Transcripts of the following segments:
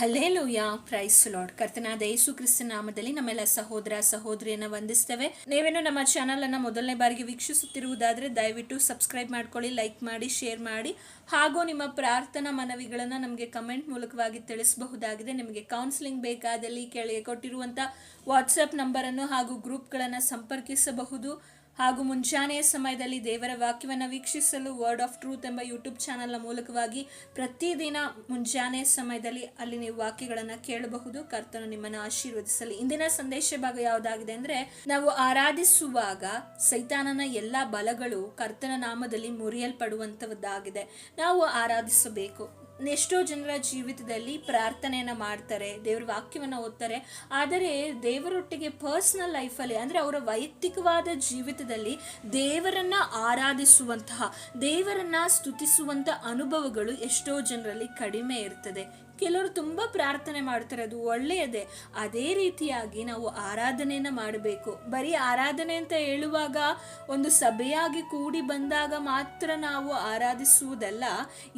Hallelujah, price lord. ಕರ್ತನಾದ ಯೇಸು ಕ್ರಿಸ್ತನ ನಾಮದಲ್ಲಿ ನಮ್ಮೆಲ್ಲ ಸಹೋದರ ಸಹೋದರಿಯನ್ನ ವಂದಿಸ್ತೇವೆ. ನೀವೇನು ನಮ್ಮ ಚಾನಲ್ ಅನ್ನ ಮೊದಲನೇ ಬಾರಿಗೆ ವೀಕ್ಷಿಸುತ್ತಿರುವುದಾದ್ರೆ ದಯವಿಟ್ಟು ಸಬ್ಸ್ಕ್ರೈಬ್ ಮಾಡ್ಕೊಳ್ಳಿ, ಲೈಕ್ ಮಾಡಿ, ಶೇರ್ ಮಾಡಿ, ಹಾಗೂ ನಿಮ್ಮ ಪ್ರಾರ್ಥನಾ ಮನವಿಗಳನ್ನು ನಮಗೆ ಕಮೆಂಟ್ ಮೂಲಕವಾಗಿ ತಿಳಿಸಬಹುದಾಗಿದೆ. ನಿಮಗೆ ಕೌನ್ಸಿಲಿಂಗ್ ಬೇಕಾದಲ್ಲಿ ಕೆಳಗೆ ಕೊಟ್ಟಿರುವಂಥ ವಾಟ್ಸಪ್ ನಂಬರನ್ನು ಹಾಗೂ ಗ್ರೂಪ್ಗಳನ್ನು ಸಂಪರ್ಕಿಸಬಹುದು. ಹಾಗೂ ಮುಂಜಾನೆಯ ಸಮಯದಲ್ಲಿ ದೇವರ ವಾಕ್ಯವನ್ನು ವೀಕ್ಷಿಸಲು ವರ್ಡ್ ಆಫ್ ಟ್ರೂತ್ ಎಂಬ ಯೂಟ್ಯೂಬ್ ಚಾನಲ್ನ ಮೂಲಕವಾಗಿ ಪ್ರತಿದಿನ ಮುಂಜಾನೆಯ ಸಮಯದಲ್ಲಿ ಅಲ್ಲಿ ನೀವು ವಾಕ್ಯಗಳನ್ನು ಕೇಳಬಹುದು. ಕರ್ತನು ನಿಮ್ಮನ್ನು ಆಶೀರ್ವದಿಸಲಿ. ಇಂದಿನ ಸಂದೇಶ ಭಾಗ ಯಾವುದಾಗಿದೆ ಅಂದರೆ, ನಾವು ಆರಾಧಿಸುವಾಗ ಸೈತಾನನ ಎಲ್ಲ ಬಲಗಳು ಕರ್ತನ ನಾಮದಲ್ಲಿ ಮುರಿಯಲ್ಪಡುವಂಥದ್ದಾಗಿದೆ. ನಾವು ಆರಾಧಿಸಬೇಕು. ಎಷ್ಟೋ ಜನರ ಜೀವಿತದಲ್ಲಿ ಪ್ರಾರ್ಥನೆಯನ್ನು ಮಾಡ್ತಾರೆ, ದೇವರ ವಾಕ್ಯವನ್ನು ಓದ್ತಾರೆ, ಆದರೆ ದೇವರೊಟ್ಟಿಗೆ ಪರ್ಸನಲ್ ಲೈಫಲ್ಲಿ ಅಂದರೆ ಅವರ ವೈಯಕ್ತಿಕವಾದ ಜೀವಿತದಲ್ಲಿ ದೇವರನ್ನ ಆರಾಧಿಸುವಂತಹ, ದೇವರನ್ನ ಸ್ತುತಿಸುವಂಥ ಅನುಭವಗಳು ಎಷ್ಟೋ ಜನರಲ್ಲಿ ಕಡಿಮೆ ಇರ್ತದೆ. ಕೆಲವರು ತುಂಬ ಪ್ರಾರ್ಥನೆ ಮಾಡ್ತಾರೆ, ಅದು ಒಳ್ಳೆಯದೇ. ಅದೇ ರೀತಿಯಾಗಿ ನಾವು ಆರಾಧನೆಯನ್ನು ಮಾಡಬೇಕು. ಬರೀ ಆರಾಧನೆ ಅಂತ ಹೇಳುವಾಗ ಒಂದು ಸಭೆಯಾಗಿ ಕೂಡಿ ಬಂದಾಗ ಮಾತ್ರ ನಾವು ಆರಾಧಿಸುವುದಲ್ಲ,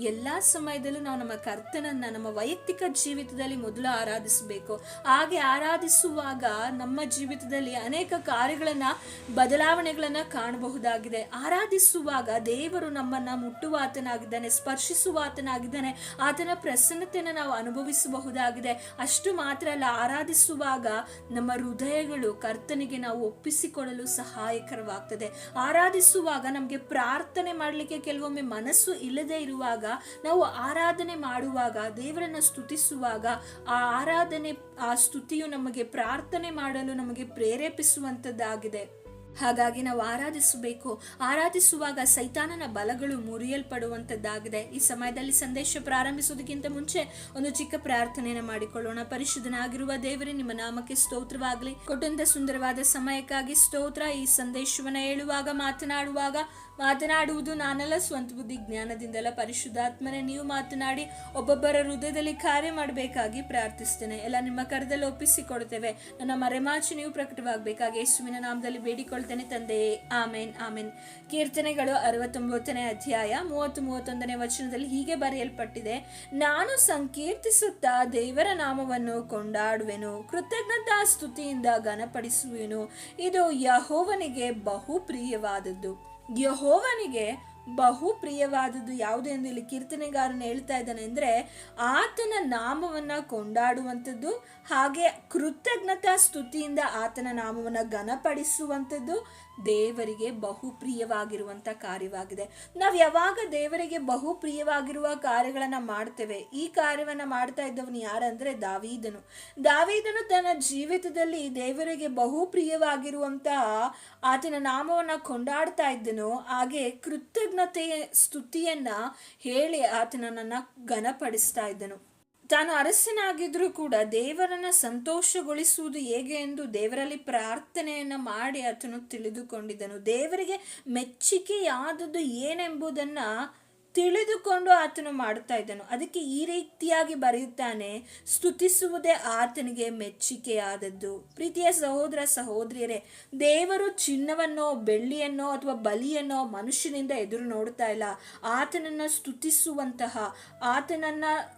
ಎಲ್ಲ ಸಮಯದಲ್ಲೂ ನಾವು ನಮ್ಮ ಕರ್ತನನ್ನ ನಮ್ಮ ವೈಯಕ್ತಿಕ ಜೀವಿತದಲ್ಲಿ ಮೊದಲು ಆರಾಧಿಸಬೇಕು. ಹಾಗೆ ಆರಾಧಿಸುವಾಗ ನಮ್ಮ ಜೀವಿತದಲ್ಲಿ ಅನೇಕ ಕಾರ್ಯಗಳನ್ನ, ಬದಲಾವಣೆಗಳನ್ನ ಕಾಣಬಹುದಾಗಿದೆ. ಆರಾಧಿಸುವಾಗ ದೇವರು ನಮ್ಮನ್ನ ಮುಟ್ಟುವಾತನಾಗಿದ್ದಾನೆ, ಸ್ಪರ್ಶಿಸುವಾತನಾಗಿದ್ದಾನೆ, ಆತನ ಪ್ರಸನ್ನತೆಯನ್ನು ನಾವು ಅನುಭವಿಸಬಹುದಾಗಿದೆ. ಅಷ್ಟು ಮಾತ್ರ ಅಲ್ಲ, ಆರಾಧಿಸುವಾಗ ನಮ್ಮ ಹೃದಯಗಳು ಕರ್ತನಿಗೆ ನಾವು ಒಪ್ಪಿಸಿಕೊಡಲು ಸಹಾಯಕರವಾಗ್ತದೆ. ಆರಾಧಿಸುವಾಗ ನಮಗೆ ಪ್ರಾರ್ಥನೆ ಮಾಡಲಿಕ್ಕೆ ಕೆಲವೊಮ್ಮೆ ಮನಸ್ಸು ಇಲ್ಲದೆ ಇರುವಾಗ, ನಾವು ಆರಾಧನೆ ಮಾಡುವಾಗ, ದೇವರನ್ನ ಸ್ತುತಿಸುವಾಗ ಆ ಆರಾಧನೆ, ಆ ಸ್ತುತಿಯು ನಮಗೆ ಪ್ರಾರ್ಥನೆ ಮಾಡಲು ನಮಗೆ ಪ್ರೇರೇಪಿಸುವಂಥದ್ದಾಗಿದೆ. ಹಾಗಾಗಿ ನಾವು ಆರಾಧಿಸಬೇಕು. ಆರಾಧಿಸುವಾಗ ಸೈತಾನನ ಬಲಗಳು ಮುರಿಯಲ್ಪಡುವಂಥದ್ದಾಗಿದೆ. ಈ ಸಮಯದಲ್ಲಿ ಸಂದೇಶ ಪ್ರಾರಂಭಿಸೋದಕ್ಕಿಂತ ಮುಂಚೆ ಒಂದು ಚಿಕ್ಕ ಪ್ರಾರ್ಥನೆಯನ್ನು ಮಾಡಿಕೊಳ್ಳೋಣ. ಪರಿಶುದ್ಧನಾಗಿರುವ ದೇವರೇ, ನಿಮ್ಮ ನಾಮಕ್ಕೆ ಸ್ತೋತ್ರವಾಗಲಿ. ಕೊಟ್ಟಂತ ಸುಂದರವಾದ ಸಮಯಕ್ಕಾಗಿ ಸ್ತೋತ್ರ. ಈ ಸಂದೇಶವನ್ನು ಹೇಳುವಾಗ, ಮಾತನಾಡುವುದು ನಾನೆಲ್ಲ ಸ್ವಂತ ಬುದ್ಧಿ ಜ್ಞಾನದಿಂದಲ್ಲ, ಪರಿಶುದ್ಧಾತ್ಮನೆ ನೀವು ಮಾತನಾಡಿ ಒಬ್ಬೊಬ್ಬರ ಹೃದಯದಲ್ಲಿ ಕಾರ್ಯ ಮಾಡಬೇಕಾಗಿ ಪ್ರಾರ್ಥಿಸ್ತೇನೆ. ಎಲ್ಲ ನಿಮ್ಮ ಕರದಲ್ಲಿ ಒಪ್ಪಿಸಿಕೊಡ್ತೇವೆ. ನನ್ನ ಮರೆಮಾಚಿ ನೀವು ಪ್ರಕಟವಾಗಬೇಕಾಗಿ ಯೇಸುವಿನ ನಾಮದಲ್ಲಿ ಬೇಡಿಕೊಳ್ತೇನೆ ತಂದೆಯೇ, ಆಮೇನ್ ಆಮೇನ್. ಕೀರ್ತನೆಗಳು 69ನೇ ಅಧ್ಯಾಯ 30-31ನೇ ವಚನದಲ್ಲಿ ಹೀಗೆ ಬರೆಯಲ್ಪಟ್ಟಿದೆ: ನಾನು ಸಂಕೀರ್ತಿಸುತ್ತಾ ದೇವರ ನಾಮವನ್ನು ಕೊಂಡಾಡುವೆನು, ಕೃತಜ್ಞತಾ ಸ್ತುತಿಯಿಂದ ಘನಪಡಿಸುವೆನು. ಇದು ಯೆಹೋವನಿಗೆ ಬಹು ಪ್ರಿಯವಾದದ್ದು. ಯೆಹೋವನಿಗೆ ಬಹು ಪ್ರಿಯವಾದದ್ದು ಯಾವುದು ಎಂದು ಇಲ್ಲಿ ಕೀರ್ತನೆಗಾರನ ಹೇಳ್ತಾ ಇದ್ದಾನೆ ಅಂದರೆ, ಆತನ ನಾಮವನ್ನ ಕೊಂಡಾಡುವಂಥದ್ದು, ಹಾಗೆ ಕೃತಜ್ಞತಾ ಸ್ತುತಿಯಿಂದ ಆತನ ನಾಮವನ್ನ ಘನಪಡಿಸುವಂಥದ್ದು ದೇವರಿಗೆ ಬಹು ಪ್ರಿಯವಾಗಿರುವಂಥ ಕಾರ್ಯವಾಗಿದೆ. ನಾವು ಯಾವಾಗ ದೇವರಿಗೆ ಬಹು ಪ್ರಿಯವಾಗಿರುವ ಕಾರ್ಯಗಳನ್ನು ಮಾಡ್ತೇವೆ, ಈ ಕಾರ್ಯವನ್ನು ಮಾಡ್ತಾ ಇದ್ದವನು ಯಾರಂದ್ರೆ ದಾವೀದನು ತನ್ನ ಜೀವಿತದಲ್ಲಿ ದೇವರಿಗೆ ಬಹು ಪ್ರಿಯವಾಗಿರುವಂತಹ ಆತನ ನಾಮವನ್ನು ಕೊಂಡಾಡ್ತಾ ಇದ್ದನು. ಹಾಗೆ ಕೃತಜ್ಞತೆಯ ಸ್ತುತಿಯನ್ನ ಹೇಳಿ ಆತನನ್ನ ಘನಪಡಿಸ್ತಾ ಇದ್ದನು. ತಾನು ಅರಸನಾಗಿದ್ರೂ ಕೂಡ ದೇವರನ್ನ ಸಂತೋಷಗೊಳಿಸುವುದು ಹೇಗೆ ಎಂದು ದೇವರಲ್ಲಿ ಪ್ರಾರ್ಥನೆಯನ್ನ ಮಾಡಿ ಆತನು ತಿಳಿದುಕೊಂಡಿದ್ದನು. ದೇವರಿಗೆ ಮೆಚ್ಚುಗೆಯಾದದ್ದು ಏನೆಂಬುದನ್ನ ತಿಳಿದುಕೊಂಡು ಆತನು ಮಾಡ್ತಾ ಇದ್ದನು. ಅದಕ್ಕೆ ಈ ರೀತಿಯಾಗಿ ಬರೆಯುತ್ತಾನೆ: ಸ್ತುತಿಸುವುದೇ ಆತನಿಗೆ ಮೆಚ್ಚುಗೆಯಾದದ್ದು. ಪ್ರೀತಿಯ ಸಹೋದರ ಸಹೋದರಿಯರೇ, ದೇವರು ಚಿನ್ನವನ್ನೋ ಬೆಳ್ಳಿಯನ್ನೋ ಅಥವಾ ಬಲಿಯನ್ನೋ ಮನುಷ್ಯನಿಂದ ಎದುರು ನೋಡ್ತಾ ಇಲ್ಲ. ಆತನನ್ನ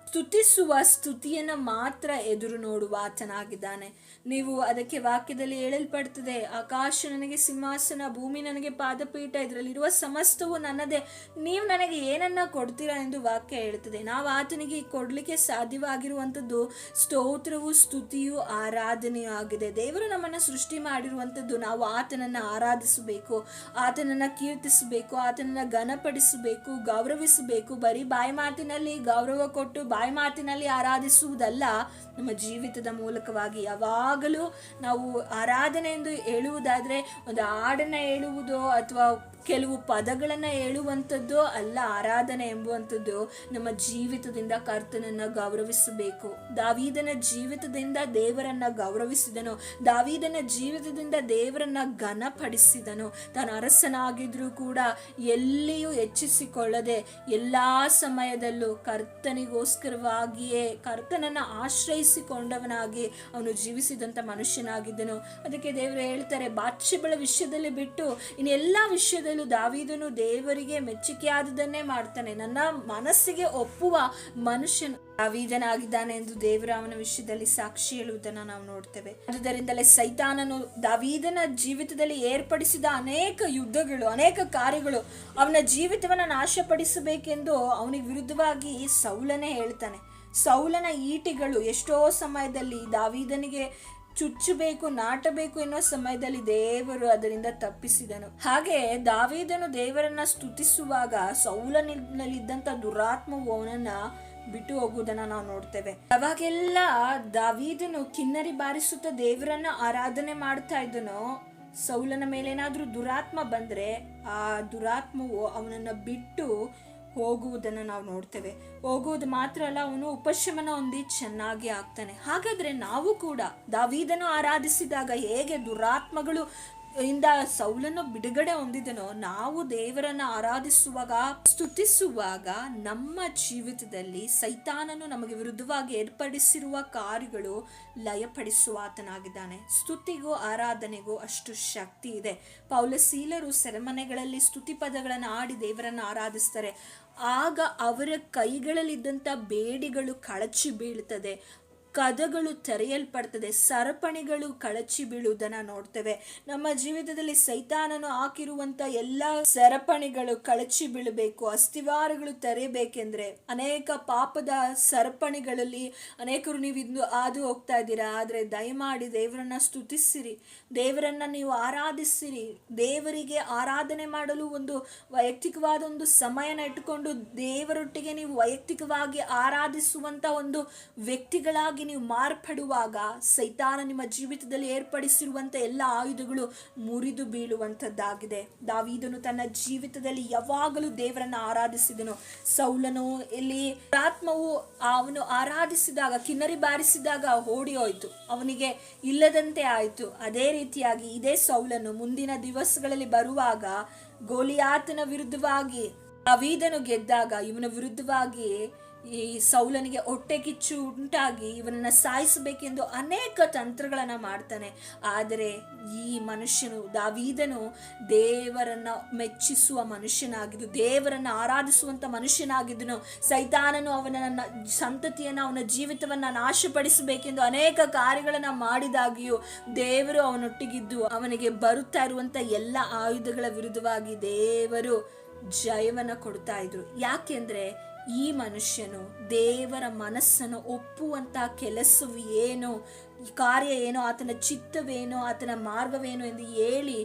ಸ್ತುತಿಸುವ ಸ್ತುತಿಯನ್ನ ಮಾತ್ರ ಎದುರು ನೋಡುವ ಆತನಾಗಿದ್ದಾನೆ. ನೀವು ಅದಕ್ಕೆ ವಾಕ್ಯದಲ್ಲಿ ಹೇಳಲ್ಪಡ್ತದೆ: ಆಕಾಶ ನನಗೆ ಸಿಂಹಾಸನ, ಭೂಮಿ ನನಗೆ ಪಾದಪೀಠ, ಇದರಲ್ಲಿರುವ ಸಮಸ್ತವು ನನ್ನದೇ, ನೀವು ನನಗೆ ಏನನ್ನ ಕೊಡ್ತೀರಾ ಎಂದು ವಾಕ್ಯ ಹೇಳ್ತದೆ. ನಾವು ಆತನಿಗೆ ಕೊಡ್ಲಿಕ್ಕೆ ಸಾಧ್ಯವಾಗಿರುವಂಥದ್ದು ಸ್ತೋತ್ರವು, ಸ್ತುತಿಯು, ಆರಾಧನೆಯೂ ಆಗಿದೆ. ದೇವರು ನಮ್ಮನ್ನು ಸೃಷ್ಟಿ ಮಾಡಿರುವಂಥದ್ದು ನಾವು ಆತನನ್ನ ಆರಾಧಿಸಬೇಕು, ಆತನನ್ನ ಕೀರ್ತಿಸಬೇಕು, ಆತನನ್ನ ಘನಪಡಿಸಬೇಕು, ಗೌರವಿಸಬೇಕು. ಬರೀ ಬಾಯಿ ಮಾತಿನಲ್ಲಿ ಗೌರವ ಕೊಟ್ಟು ಬಾಯಿ ಮಾತಿನಲ್ಲಿ ಆರಾಧಿಸುವುದಲ್ಲ, ನಮ್ಮ ಜೀವಿತದ ಮೂಲಕವಾಗಿ ಯಾವಾಗಲೂ ನಾವು ಆರಾಧನೆ ಎಂದು ಹೇಳುವುದಾದ್ರೆ ಒಂದು ಹಾಡನ್ನ ಹೇಳುವುದೋ ಅಥವಾ ಕೆಲವು ಪದಗಳನ್ನು ಹೇಳುವಂಥದ್ದು ಅಲ್ಲ. ಆರಾಧನೆ ಎಂಬುವಂಥದ್ದು ನಮ್ಮ ಜೀವಿತದಿಂದ ಕರ್ತನನ್ನ ಗೌರವಿಸಬೇಕು. ದಾವೀದನ ಜೀವಿತದಿಂದ ದೇವರನ್ನ ಗೌರವಿಸಿದನು, ದಾವೀದನ ಜೀವಿತದಿಂದ ದೇವರನ್ನ ಘನಪಡಿಸಿದನು. ತಾನು ಅರಸನಾಗಿದ್ರೂ ಕೂಡ ಎಲ್ಲಿಯೂ ಹೆಚ್ಚಿಸಿಕೊಳ್ಳದೆ ಎಲ್ಲಾ ಸಮಯದಲ್ಲೂ ಕರ್ತನಿಗೋಸ್ಕರವಾಗಿಯೇ, ಕರ್ತನನ್ನ ಆಶ್ರಯಿಸಿಕೊಂಡವನಾಗಿ ಅವನು ಜೀವಿಸಿದಂಥ ಮನುಷ್ಯನಾಗಿದ್ದನು. ಅದಕ್ಕೆ ದೇವರು ಹೇಳ್ತಾರೆ, ಬಾತ್ಷೆಬಳ ವಿಷಯದಲ್ಲಿ ಬಿಟ್ಟು ಇನ್ನೆಲ್ಲ ವಿಷಯದಲ್ಲಿ ಮಾಡಲು ದಾವೀದನು ದೇವರಿಗೆ ಮೆಚ್ಚುಗೆಯಾದುದನ್ನೇ ಮಾಡ್ತಾನೆ. ನನ್ನ ಮನಸ್ಸಿಗೆ ಒಪ್ಪುವ ಮನುಷ್ಯನು ದಾವೀದನಾಗಿದ್ದಾನೆ ಎಂದು ದೇವರ ಅವನ ವಿಷಯದಲ್ಲಿ ಸಾಕ್ಷಿ ಹೇಳುವುದನ್ನು ನಾವು ನೋಡ್ತೇವೆ. ಆದುದರಿಂದಲೇ ಸೈತಾನನು ದಾವೀದನ ಜೀವಿತದಲ್ಲಿ ಏರ್ಪಡಿಸಿದ ಅನೇಕ ಯುದ್ಧಗಳು, ಅನೇಕ ಕಾರ್ಯಗಳು ಅವನ ಜೀವಿತವನ್ನ ನಾಶಪಡಿಸಬೇಕೆಂದು ಅವನಿಗೆ ವಿರುದ್ಧವಾಗಿ ಸೌಲನೇ ಹೇಳ್ತಾನೆ. ಸೌಲನ ಈಟಿಗಳು ಎಷ್ಟೋ ಸಮಯದಲ್ಲಿ ದಾವೀದನಿಗೆ ಚುಚ್ಚಬೇಕು, ನಾಟಬೇಕು ಎನ್ನುವ ಸಮಯದಲ್ಲಿ ದೇವರು ಅದರಿಂದ ತಪ್ಪಿಸಿದನು. ಹಾಗೆ ದಾವೀದನು ದೇವರನ್ನ ಸ್ತುತಿಸುವಾಗ ಸೌಲನಲ್ಲಿದ್ದಂತ ದುರಾತ್ಮವು ಅವನನ್ನ ಬಿಟ್ಟು ಹೋಗುವುದನ್ನ ನಾವು ನೋಡ್ತೇವೆ. ಅವಾಗೆಲ್ಲ ದಾವೀದನು ಕಿನ್ನರಿ ಬಾರಿಸುತ್ತಾ ದೇವರನ್ನ ಆರಾಧನೆ ಮಾಡ್ತಾ ಇದ್ದನೋ, ಸೌಲನ ಮೇಲೆ ಏನಾದ್ರೂ ದುರಾತ್ಮ ಬಂದ್ರೆ ಆ ದುರಾತ್ಮವು ಅವನನ್ನ ಬಿಟ್ಟು ಹೋಗುವುದನ್ನು ನಾವು ನೋಡ್ತೇವೆ. ಹೋಗುವುದು ಮಾತ್ರ ಅಲ್ಲ, ಅವನು ಉಪಶಮನ ಹೊಂದಿ ಚೆನ್ನಾಗಿ ಆಗ್ತಾನೆ. ಹಾಗಾದ್ರೆ ನಾವು ಕೂಡ ದಾವೀದನು ಆರಾಧಿಸಿದಾಗ ಹೇಗೆ ದುರಾತ್ಮಗಳು ಇಂದ ಸೌಲನ್ನು ಬಿಡುಗಡೆ ಹೊಂದಿದನೋ, ನಾವು ದೇವರನ್ನ ಆರಾಧಿಸುವಾಗ, ಸ್ತುತಿಸುವಾಗ ನಮ್ಮ ಜೀವಿತದಲ್ಲಿ ಸೈತಾನನು ನಮಗೆ ವಿರುದ್ಧವಾಗಿ ಏರ್ಪಡಿಸಿರುವ ಕಾರ್ಯಗಳು ಲಯಪಡಿಸುವ ಆತನಾಗಿದ್ದಾನೆ. ಸ್ತುತಿಗೂ ಆರಾಧನೆಗೂ ಅಷ್ಟು ಶಕ್ತಿ ಇದೆ. ಪೌಲಶೀಲರು ಸೆರೆಮನೆಗಳಲ್ಲಿ ಸ್ತುತಿ ಪದಗಳನ್ನು ಆಡಿ ದೇವರನ್ನ ಆರಾಧಿಸ್ತಾರೆ. ಆಗ ಅವರ ಕೈಗಳಲ್ಲಿದ್ದಂಥ ಬೇಡಿಗಳು ಕಳಚಿ ಬೀಳ್ತದೆ, ಕದಗಳು ತೆರೆಯಲ್ಪಡ್ತದೆ, ಸರಪಣಿಗಳು ಕಳಚಿ ಬೀಳುವುದನ್ನ ನೋಡ್ತೇವೆ. ನಮ್ಮ ಜೀವಿತದಲ್ಲಿ ಸೈತಾನನು ಹಾಕಿರುವಂತ ಎಲ್ಲ ಸರಪಣಿಗಳು ಕಳಚಿ ಬೀಳಬೇಕು, ಅಸ್ಥಿವಾರಗಳು ತೆರೆಯಬೇಕೆಂದ್ರೆ ಅನೇಕ ಪಾಪದ ಸರಪಣಿಗಳಲ್ಲಿ ಅನೇಕರು ನೀವು ಇಂದು ಹಾದು ಹೋಗ್ತಾ ಇದ್ದೀರಾ. ಆದ್ರೆ ದಯಮಾಡಿ ದೇವರನ್ನ ಸ್ತುತಿಸಿರಿ, ದೇವರನ್ನ ನೀವು ಆರಾಧಿಸಿರಿ. ದೇವರಿಗೆ ಆರಾಧನೆ ಮಾಡಲು ಒಂದು ವೈಯಕ್ತಿಕವಾದ ಒಂದು ಸಮಯನ ಇಟ್ಟುಕೊಂಡು ದೇವರೊಟ್ಟಿಗೆ ನೀವು ವೈಯಕ್ತಿಕವಾಗಿ ಆರಾಧಿಸುವಂತ ಒಂದು ವ್ಯಕ್ತಿಗಳಾಗಿ ನೀವು ಮಾರ್ಪಡುವಾಗ ಸೈತಾನ ನಿಮ್ಮ ಜೀವಿತದಲ್ಲಿ ಏರ್ಪಡಿಸಿರುವಂತ ಎಲ್ಲ ಆಯುಧಗಳು ಮುರಿದು ಬೀಳುವಂತದ್ದಾಗಿದೆ. ದಾವೀದನು ತನ್ನ ಜೀವಿತದಲ್ಲಿ ಯಾವಾಗಲೂ ದೇವರನ್ನ ಆರಾಧಿಸಿದನು. ಸೌಲನು ಇಲ್ಲಿ ಆತ್ಮವು ಅವನು ಆರಾಧಿಸಿದಾಗ, ಕಿನ್ನರಿ ಬಾರಿಸಿದಾಗ ಓಡಿ ಹೋಯ್ತು, ಅವನಿಗೆ ಇಲ್ಲದಂತೆ ಆಯ್ತು. ಅದೇ ರೀತಿಯಾಗಿ ಇದೇ ಸೌಲನು ಮುಂದಿನ ದಿವಸಗಳಲ್ಲಿ ಬರುವಾಗ ಗೋಲಿಯಾತನ ವಿರುದ್ಧವಾಗಿ ದಾವೀದನು ಗೆದ್ದಾಗ ಇವನ ವಿರುದ್ಧವಾಗಿ ಈ ಸೌಲನಿಗೆ ಹೊಟ್ಟೆ ಕಿಚ್ಚು ಉಂಟಾಗಿ ಇವನನ್ನ ಸಾಯಿಸಬೇಕೆಂದು ಅನೇಕ ತಂತ್ರಗಳನ್ನ ಮಾಡ್ತಾನೆ. ಆದರೆ ಈ ಮನುಷ್ಯನು ದಾವೀದನು ದೇವರನ್ನ ಮೆಚ್ಚಿಸುವ ಮನುಷ್ಯನಾಗಿದ್ದು, ದೇವರನ್ನ ಆರಾಧಿಸುವಂತ ಮನುಷ್ಯನಾಗಿದ್ದನು. ಸೈತಾನನು ಅವನ ಸಂತತಿಯನ್ನ, ಅವನ ಜೀವಿತವನ್ನ ನಾಶಪಡಿಸಬೇಕೆಂದು ಅನೇಕ ಕಾರ್ಯಗಳನ್ನ ಮಾಡಿದಾಗಿಯೂ ದೇವರು ಅವನೊಟ್ಟಿಗಿದ್ದು ಅವನಿಗೆ ಬರುತ್ತಾ ಇರುವಂತ ಎಲ್ಲ ಆಯುಧಗಳ ವಿರುದ್ಧವಾಗಿ ದೇವರು ಜಯವನ್ನ ಕೊಡ್ತಾ ಇದ್ರು. ಯಾಕೆಂದ್ರೆ ಈ ಮನುಷ್ಯನು ದೇವರ ಮನಸ್ಸನ್ನು ಒಪ್ಪುವಂತ ಕೆಲಸವು ಏನು, ಕಾರ್ಯ ಏನೋ, ಆತನ ಚಿತ್ತವೇನೋ, ಆತನ ಮಾರ್ಗವೇನೋ ಎಂದು ಹೇಳಿ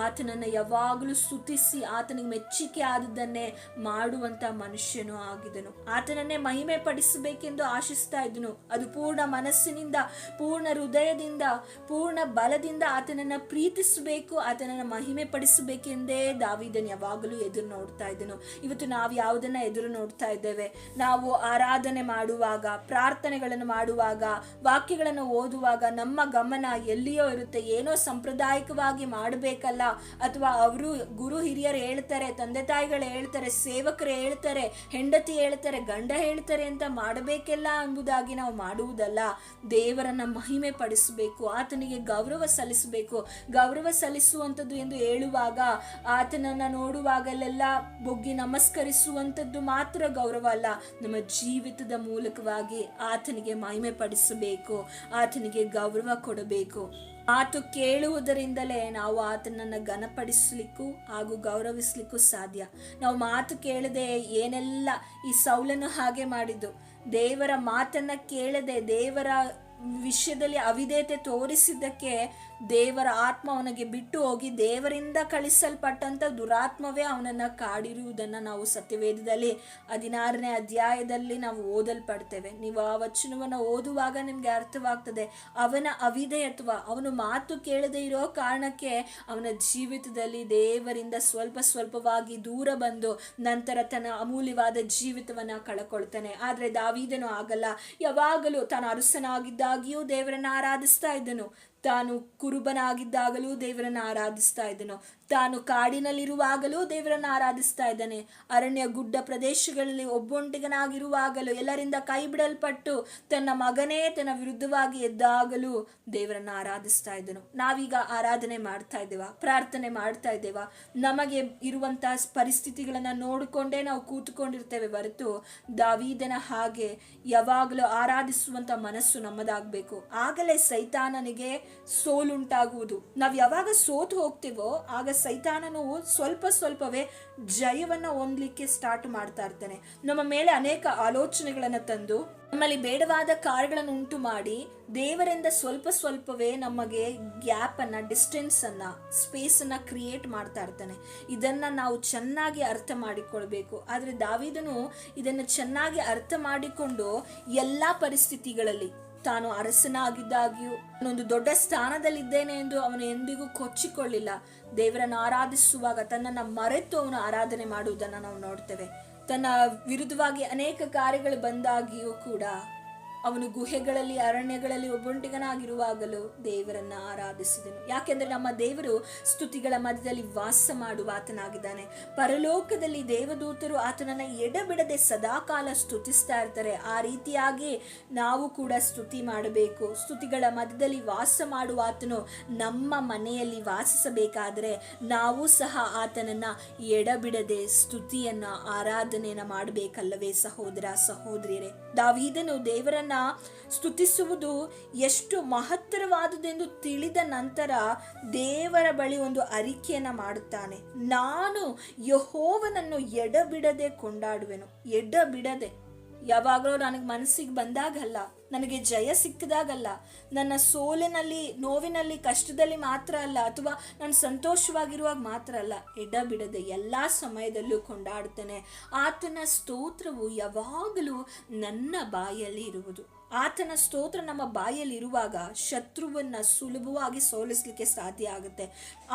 ಆತನನ್ನು ಯಾವಾಗಲೂ ಸ್ತುತಿಸಿ ಆತನಿಗೆ ಮೆಚ್ಚುಗೆ ಆದದ್ದನ್ನೇ ಮಾಡುವಂತ ಮನುಷ್ಯನು ಆಗಿದನು. ಆತನನ್ನೇ ಮಹಿಮೆ ಪಡಿಸಬೇಕೆಂದು ಆಶಿಸ್ತಾ ಇದ್ದನು. ಅದು ಪೂರ್ಣ ಮನಸ್ಸಿನಿಂದ, ಪೂರ್ಣ ಹೃದಯದಿಂದ, ಪೂರ್ಣ ಬಲದಿಂದ ಆತನನ್ನ ಪ್ರೀತಿಸಬೇಕು, ಆತನನ್ನ ಮಹಿಮೆ ಪಡಿಸಬೇಕೆಂದೇ ದಾವೀದನು ಯಾವಾಗಲೂ ಎದುರು ನೋಡ್ತಾ ಇದ್ದನು. ಇವತ್ತು ನಾವು ಯಾವುದನ್ನ ಎದುರು ನೋಡ್ತಾ ಇದ್ದೇವೆ? ನಾವು ಆರಾಧನೆ ಮಾಡುವಾಗ, ಪ್ರಾರ್ಥನೆಗಳನ್ನು ಮಾಡುವಾಗ, ವಾಕ್ಯಗಳನ್ನು ಓದುವಾಗ ನಮ್ಮ ಗಮನ ಎಲ್ಲಿಯೋ ಇರುತ್ತೆ. ಏನೋ ಸಾಂಪ್ರದಾಯಿಕವಾಗಿ ಮಾಡಬೇಕಲ್ಲ, ಅಥವಾ ಅವರು ಗುರು ಹಿರಿಯರು ಹೇಳ್ತಾರೆ, ತಂದೆ ತಾಯಿಗಳು ಹೇಳ್ತಾರೆ, ಸೇವಕರು ಹೇಳ್ತಾರೆ, ಹೆಂಡತಿ ಹೇಳ್ತಾರೆ, ಗಂಡ ಹೇಳ್ತಾರೆ ಅಂತ ಮಾಡಬೇಕೆಲ್ಲ ಎಂಬುದಾಗಿ ನಾವು ಮಾಡುವುದಲ್ಲ. ದೇವರನ್ನ ಮಹಿಮೆ ಪಡಿಸಬೇಕು, ಆತನಿಗೆ ಗೌರವ ಸಲ್ಲಿಸಬೇಕು. ಗೌರವ ಸಲ್ಲಿಸುವಂಥದ್ದು ಎಂದು ಹೇಳುವಾಗ ಆತನನ್ನ ನೋಡುವಾಗಲೆಲ್ಲ ಬೊಗ್ಗಿ ನಮಸ್ಕರಿಸುವಂಥದ್ದು ಮಾತ್ರ ಗೌರವ ಅಲ್ಲ, ನಮ್ಮ ಜೀವಿತದ ಮೂಲಕವಾಗಿ ಆತನಿಗೆ ಮಹಿಮೆ ಪಡಿಸಬೇಕು, ಆತನಿಗೆ ಗೌರವ ಕೊಡಬೇಕು. ಮಾತು ಕೇಳುವುದರಿಂದಲೇ ನಾವು ಆತನನ್ನು ಘನಪಡಿಸಲಿಕ್ಕೂ ಹಾಗೂ ಗೌರವಿಸಲಿಕ್ಕೂ ಸಾಧ್ಯ. ನಾವು ಮಾತು ಕೇಳದೆ ಏನೆಲ್ಲ ಈ ಸೌಲನು ಹಾಗೆ ಮಾಡಿದ್ದು, ದೇವರ ಮಾತನ್ನ ಕೇಳದೆ ದೇವರ ವಿಷಯದಲ್ಲಿ ಅವಿಧೇಯತೆ ತೋರಿಸಿದ್ದಕ್ಕೆ ದೇವರ ಆತ್ಮ ಅವನಿಗೆ ಬಿಟ್ಟು ಹೋಗಿ ದೇವರಿಂದ ಕಳಿಸಲ್ಪಟ್ಟಂತ ದುರಾತ್ಮವೇ ಅವನನ್ನ ಕಾಡಿರುವುದನ್ನ ನಾವು ಸತ್ಯವೇದದಲ್ಲಿ 16ನೇ ಅಧ್ಯಾಯದಲ್ಲಿ ನಾವು ಓದಲ್ಪಡ್ತೇವೆ. ನೀವು ಆ ವಚನವನ್ನು ಓದುವಾಗ ನಿಮ್ಗೆ ಅರ್ಥವಾಗ್ತದೆ. ಅವನ ಅವಿಧೇಯತ್ವ, ಅವನು ಮಾತು ಕೇಳದೆ ಇರೋ ಕಾರಣಕ್ಕೆ ಅವನ ಜೀವಿತದಲ್ಲಿ ದೇವರಿಂದ ಸ್ವಲ್ಪವಾಗಿ ದೂರ ಬಂದು ನಂತರ ತನ್ನ ಅಮೂಲ್ಯವಾದ ಜೀವಿತವನ್ನ ಕಳಕೊಳ್ತಾನೆ. ಆದ್ರೆ ದಾವೀದನು ಆಗಲ್ಲ. ಯಾವಾಗಲೂ ತಾನು ಅರಸನಾಗಿದ್ದಾಗಿಯೂ ದೇವರನ್ನ ಆರಾಧಿಸ್ತಾ ಇದ್ದನು, ತಾನು ಕುರುಬನಾಗಿದ್ದಾಗಲೂ ದೇವರನ್ನ ಆರಾಧಿಸ್ತಾ ಇದ್ದನು, ತಾನು ಕಾಡಿನಲ್ಲಿರುವಾಗಲೂ ದೇವರನ್ನು ಆರಾಧಿಸ್ತಾ ಇದ್ದಾನೆ. ಅರಣ್ಯ ಗುಡ್ಡ ಪ್ರದೇಶಗಳಲ್ಲಿ ಒಬ್ಬೊಂಟಿಗನಾಗಿರುವಾಗಲೂ, ಎಲ್ಲರಿಂದ ಕೈ ಬಿಡಲ್ಪಟ್ಟು ತನ್ನ ಮಗನೇ ತನ್ನ ವಿರುದ್ಧವಾಗಿ ಎದ್ದಾಗಲೂ ದೇವರನ್ನು ಆರಾಧಿಸ್ತಾ ಇದ್ದನು. ನಾವೀಗ ಆರಾಧನೆ ಮಾಡ್ತಾ ಇದ್ದೇವಾ? ಪ್ರಾರ್ಥನೆ ಮಾಡ್ತಾ ಇದ್ದೇವಾ? ನಮಗೆ ಇರುವಂತಹ ಪರಿಸ್ಥಿತಿಗಳನ್ನ ನೋಡಿಕೊಂಡೇ ನಾವು ಕೂತ್ಕೊಂಡಿರ್ತೇವೆ ಹೊರತು ದಾವೀದನ ಹಾಗೆ ಯಾವಾಗಲೂ ಆರಾಧಿಸುವಂತ ಮನಸ್ಸು ನಮ್ಮದಾಗಬೇಕು. ಆಗಲೇ ಸೈತಾನನಿಗೆ ಸೋಲುಂಟಾಗುವುದು. ನಾವು ಯಾವಾಗ ಸೋತು ಹೋಗ್ತೇವೋ ಆಗ ಸೈತಾನನು ಸ್ವಲ್ಪವೇ ಜಯವನ್ನ ಹೊಂದಲಿಕ್ಕೆ ಸ್ಟಾರ್ಟ್ ಮಾಡ್ತಾ ಇರ್ತಾನೆ. ನಮ್ಮ ಮೇಲೆ ಅನೇಕ ಆಲೋಚನೆಗಳನ್ನ ತಂದು ನಮ್ಮಲ್ಲಿ ಬೇಡವಾದ ಕಾರ್ಯಗಳನ್ನು ಉಂಟು ಮಾಡಿ ದೇವರಿಂದ ಸ್ವಲ್ಪವೇ ನಮಗೆ ಗ್ಯಾಪ್ ಅನ್ನ, ಡಿಸ್ಟೆನ್ಸ್ ಅನ್ನ, ಸ್ಪೇಸ್ ಅನ್ನ ಕ್ರಿಯೇಟ್ ಮಾಡ್ತಾ ಇರ್ತಾನೆ. ಇದನ್ನ ನಾವು ಚೆನ್ನಾಗಿ ಅರ್ಥ ಮಾಡಿಕೊಳ್ಬೇಕು. ಆದ್ರೆ ದಾವೀದನು ಇದನ್ನು ಚೆನ್ನಾಗಿ ಅರ್ಥ ಮಾಡಿಕೊಂಡು ಎಲ್ಲಾ ಪರಿಸ್ಥಿತಿಗಳಲ್ಲಿ ತಾನು ಅರಸನಾಗಿದ್ದಾಗ್ಯೂ ನಾನೊಂದು ದೊಡ್ಡ ಸ್ಥಾನದಲ್ಲಿದ್ದೇನೆ ಎಂದು ಅವನು ಎಂದಿಗೂ ಕೊಚ್ಚಿಕೊಳ್ಳಿಲ್ಲ. ದೇವರನ್ನು ಆರಾಧಿಸುವಾಗ ತನ್ನನ್ನು ಮರೆತು ಅವನು ಆರಾಧನೆ ಮಾಡುವುದನ್ನು ನಾವು ನೋಡ್ತೇವೆ. ತನ್ನ ವಿರುದ್ಧವಾಗಿ ಅನೇಕ ಕಾರ್ಯಗಳು ಬಂದಾಗಿಯೂ ಕೂಡ ಅವನು ಗುಹೆಗಳಲ್ಲಿ, ಅರಣ್ಯಗಳಲ್ಲಿ ಒಬ್ಬೊಂಟಿಗನಾಗಿರುವಾಗಲೂ ದೇವರನ್ನ ಆರಾಧಿಸಿದನು. ಯಾಕೆಂದ್ರೆ ನಮ್ಮ ದೇವರು ಸ್ತುತಿಗಳ ಮಧ್ಯದಲ್ಲಿ ವಾಸ ಮಾಡುವ ಆತನಾಗಿದ್ದಾನೆ. ಪರಲೋಕದಲ್ಲಿ ದೇವದೂತರು ಆತನನ್ನ ಎಡಬಿಡದೆ ಸದಾಕಾಲ ಸ್ತುತಿಸ್ತಾ ಇರ್ತಾರೆ. ಆ ರೀತಿಯಾಗಿ ನಾವು ಕೂಡ ಸ್ತುತಿ ಮಾಡಬೇಕು. ಸ್ತುತಿಗಳ ಮಧ್ಯದಲ್ಲಿ ವಾಸ ಮಾಡುವ ಆತನು ನಮ್ಮ ಮನೆಯಲ್ಲಿ ವಾಸಿಸಬೇಕಾದ್ರೆ ನಾವು ಸಹ ಆತನನ್ನ ಎಡಬಿಡದೆ ಸ್ತುತಿಯನ್ನ, ಆರಾಧನೆಯನ್ನ ಮಾಡಬೇಕಲ್ಲವೇ ಸಹೋದರ ಸಹೋದರಿಯರೇ? ದಾವೀದನು ದೇವರನ್ನ ಸ್ತುತಿಸುವುದು ಎಷ್ಟು ಮಹತ್ತರವಾದುದೆಂದು ತಿಳಿದ ನಂತರ ದೇವರ ಬಳಿ ಒಂದು ಅರಿಕೆಯನ್ನ ಮಾಡುತ್ತಾನೆ. ನಾನು ಯೆಹೋವನನ್ನು ಎಡಬಿಡದೆ ಕೊಂಡಾಡುವೆನು. ಎಡಬಿಡದೆ ಯಾವಾಗಲೂ ನನಗೆ ಮನಸ್ಸಿಗೆ ಬಂದಾಗಲ್ಲ, ನನಗೆ ಜಯ ಸಿಕ್ಕಿದಾಗಲ್ಲ, ನನ್ನ ಸೋಲಿನಲ್ಲಿ, ನೋವಿನಲ್ಲಿ, ಕಷ್ಟದಲ್ಲಿ ಮಾತ್ರ ಅಲ್ಲ, ಅಥವಾ ನಾನು ಸಂತೋಷವಾಗಿರುವಾಗ ಮಾತ್ರ ಅಲ್ಲ, ಎಡಬಿಡದೆ ಎಲ್ಲ ಸಮಯದಲ್ಲೂ ಕೊಂಡಾಡ್ತೇನೆ. ಆತನ ಸ್ತೋತ್ರವು ಯಾವಾಗಲೂ ನನ್ನ ಬಾಯಲ್ಲಿ ಇರುವುದು. ಆತನ ಸ್ತೋತ್ರ ನಮ್ಮ ಬಾಯಲ್ಲಿ ಇರುವಾಗ ಶತ್ರುವನ್ನ ಸುಲಭವಾಗಿ ಸೋಲಿಸಲಿಕ್ಕೆ ಸಾಧ್ಯ ಆಗುತ್ತೆ.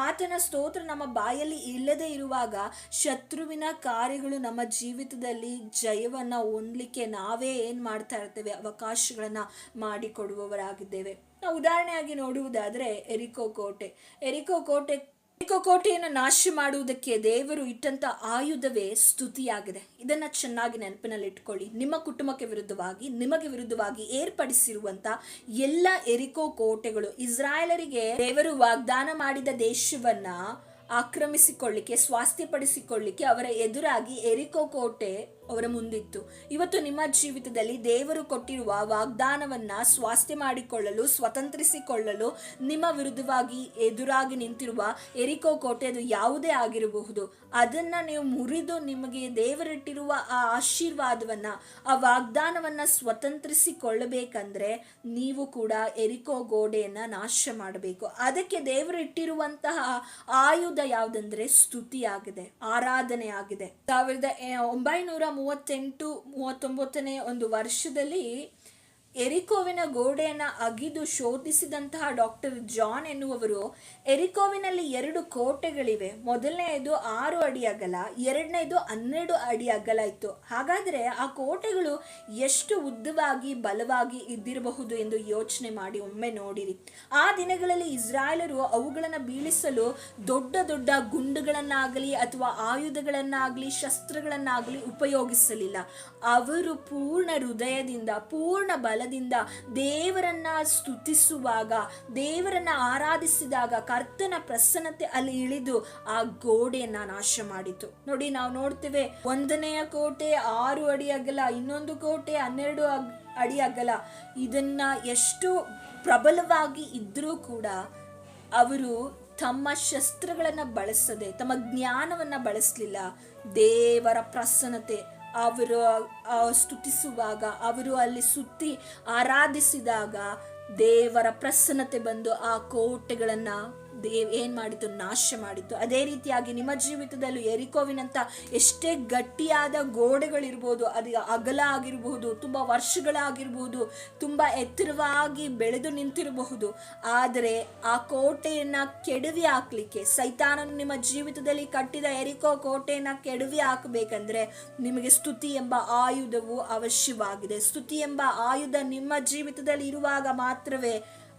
ಆತನ ಸ್ತೋತ್ರ ನಮ್ಮ ಬಾಯಲ್ಲಿ ಇಲ್ಲದೆ ಇರುವಾಗ ಶತ್ರುವಿನ ಕಾರ್ಯಗಳು ನಮ್ಮ ಜೀವಿತದಲ್ಲಿ ಜಯವನ್ನ ಹೊಂದಲಿಕ್ಕೆ ನಾವೇ ಏನ್ ಮಾಡ್ತಾ ಇರ್ತೇವೆ? ಅವಕಾಶಗಳನ್ನ ಮಾಡಿಕೊಡುವವರಾಗಿದ್ದೇವೆ. ನಾವು ಉದಾಹರಣೆಯಾಗಿ ನೋಡುವುದಾದ್ರೆ ಎರಿಕೋ ಕೋಟೆಯನ್ನು ನಾಶ ಮಾಡುವುದಕ್ಕೆ ದೇವರು ಇಟ್ಟಂತ ಆಯುಧವೇ ಸ್ತುತಿಯಾಗಿದೆ. ಇದನ್ನ ಚೆನ್ನಾಗಿ ನೆನಪಿನಲ್ಲಿಟ್ಕೊಳ್ಳಿ. ನಿಮ್ಮ ಕುಟುಂಬಕ್ಕೆ ವಿರುದ್ಧವಾಗಿ, ನಿಮಗೆ ವಿರುದ್ಧವಾಗಿ ಏರ್ಪಡಿಸಿರುವಂತ ಎಲ್ಲ ಎರಿಕೋ ಕೋಟೆಗಳು, ಇಸ್ರಾಯೇಲರಿಗೆ ದೇವರು ವಾಗ್ದಾನ ಮಾಡಿದ ದೇಶವನ್ನ ಆಕ್ರಮಿಸಿಕೊಳ್ಳಿಕ್ಕೆ, ಸ್ವಾಸ್ಥ್ಯಪಡಿಸಿಕೊಳ್ಳಿಕ್ಕೆ ಅವರ ಎದುರಾಗಿ ಎರಿಕೋ ಕೋಟೆ ಅವರ ಮುಂದಿತ್ತು. ಇವತ್ತು ನಿಮ್ಮ ಜೀವಿತದಲ್ಲಿ ದೇವರು ಕೊಟ್ಟಿರುವ ವಾಗ್ದಾನವನ್ನ ಸ್ವಾಸ್ಥ್ಯ ಮಾಡಿಕೊಳ್ಳಲು, ಸ್ವತಂತ್ರಿಸಿಕೊಳ್ಳಲು ನಿಮ್ಮ ವಿರುದ್ಧವಾಗಿ ಎದುರಾಗಿ ನಿಂತಿರುವ ಎರಿಕೋ ಕೋಟೆ ಅದು ಯಾವುದೇ ಆಗಿರಬಹುದು, ಅದನ್ನ ನೀವು ಮುರಿದು ನಿಮಗೆ ದೇವರಿಟ್ಟಿರುವ ಆ ಆಶೀರ್ವಾದವನ್ನ, ಆ ವಾಗ್ದಾನವನ್ನ ಸ್ವತಂತ್ರಿಸಿಕೊಳ್ಳಬೇಕಂದ್ರೆ ನೀವು ಕೂಡ ಎರಿಕೋ ಗೋಡೆಯನ್ನ ನಾಶ ಮಾಡಬೇಕು. ಅದಕ್ಕೆ ದೇವರು ಇಟ್ಟಿರುವಂತಹ ಆಯುಧ ಯಾವುದಂದ್ರೆ ಸ್ತುತಿಯಾಗಿದೆ, ಆರಾಧನೆ ಆಗಿದೆ. 1938-39 ಒಂದು ವರ್ಷದಲ್ಲಿ ಎರಿಕೋವಿನ ಗೋಡೆಯನ್ನು ಅಗಿದು ಶೋಧಿಸಿದಂತಹ ಡಾಕ್ಟರ್ ಜಾನ್ ಎನ್ನುವರು ಎರಿಕೋವಿನಲ್ಲಿ 2 ಕೋಟೆಗಳಿವೆ. ಮೊದಲನೆಯದು 6 ಅಡಿ ಅಗಲ, ಎರಡನೇದು 12 ಅಡಿ ಅಗಲ ಇತ್ತು. ಹಾಗಾದ್ರೆ ಆ ಕೋಟೆಗಳು ಎಷ್ಟು ಉದ್ದವಾಗಿ ಬಲವಾಗಿ ಇದ್ದಿರಬಹುದು ಎಂದು ಯೋಚನೆ ಮಾಡಿ ಒಮ್ಮೆ ನೋಡಿರಿ. ಆ ದಿನಗಳಲ್ಲಿ ಇಸ್ರಾಯೇಲರು ಅವುಗಳನ್ನು ಬೀಳಿಸಲು ದೊಡ್ಡ ದೊಡ್ಡ ಗುಂಡುಗಳನ್ನಾಗಲಿ ಅಥವಾ ಆಯುಧಗಳನ್ನಾಗಲಿ ಶಸ್ತ್ರಗಳನ್ನಾಗಲಿ ಉಪಯೋಗಿಸಲಿಲ್ಲ. ಅವರು ಪೂರ್ಣ ಹೃದಯದಿಂದ, ಪೂರ್ಣ ಬಲದಿಂದ ದೇವರನ್ನ ಸ್ತುತಿಸುವಾಗ, ದೇವರನ್ನ ಆರಾಧಿಸಿದಾಗ ಕರ್ತನ ಪ್ರಸನ್ನತೆ ಅಲ್ಲಿ ಇಳಿದು ಆ ಗೋಡೆಯನ್ನ ನಾಶ ಮಾಡಿತು. ನೋಡಿ, ನಾವು ನೋಡ್ತೇವೆ, 1ನೆಯ ಕೋಟೆ 6 ಅಡಿ ಅಗಲ, ಇನ್ನೊಂದು ಕೋಟೆ 12 ಅಡಿ ಅಗಲ. ಇದನ್ನ ಎಷ್ಟು ಪ್ರಬಲವಾಗಿ ಇದ್ರೂ ಕೂಡ ಅವರು ತಮ್ಮ ಶಸ್ತ್ರಗಳನ್ನ ಬಳಸದೆ, ತಮ್ಮ ಜ್ಞಾನವನ್ನ ಬಳಸಲಿಲ್ಲ. ದೇವರ ಪ್ರಸನ್ನತೆ ಅವರು ಸ್ತುತಿಸುವಾಗ, ಅವರು ಅಲ್ಲಿ ಸುತ್ತಿ ಆರಾಧಿಸಿದಾಗ ದೇವರ ಪ್ರಸನ್ನತೆ ಬಂದು ಆ ಕೋಟೆಗಳನ್ನ ಏನ್ ಮಾಡಿತು? ನಾಶ ಮಾಡಿತು. ಅದೇ ರೀತಿಯಾಗಿ ನಿಮ್ಮ ಜೀವಿತದಲ್ಲೂ ಎರಿಕೋವಿನಂತ ಎಷ್ಟೇ ಗಟ್ಟಿಯಾದ ಗೋಡೆಗಳಿರ್ಬೋದು, ಅದು ಅಗಲ ಆಗಿರಬಹುದು, ತುಂಬಾ ವರ್ಷಗಳಾಗಿರ್ಬಹುದು, ತುಂಬಾ ಎತ್ತರವಾಗಿ ಬೆಳೆದು ನಿಂತಿರಬಹುದು, ಆದರೆ ಆ ಕೋಟೆಯನ್ನ ಕೆಡವಿ ಹಾಕ್ಲಿಕ್ಕೆ ಸೈತಾನನು ನಿಮ್ಮ ಜೀವಿತದಲ್ಲಿ ಕಟ್ಟಿದ ಎರಿಕೋ ಕೋಟೆಯನ್ನ ಕೆಡವಿ ಹಾಕಬೇಕಂದ್ರೆ ನಿಮಗೆ ಸ್ತುತಿ ಎಂಬ ಆಯುಧವು ಅವಶ್ಯವಾಗಿದೆ. ಸ್ತುತಿ ಎಂಬ ಆಯುಧ ನಿಮ್ಮ ಜೀವಿತದಲ್ಲಿ ಇರುವಾಗ ಮಾತ್ರವೇ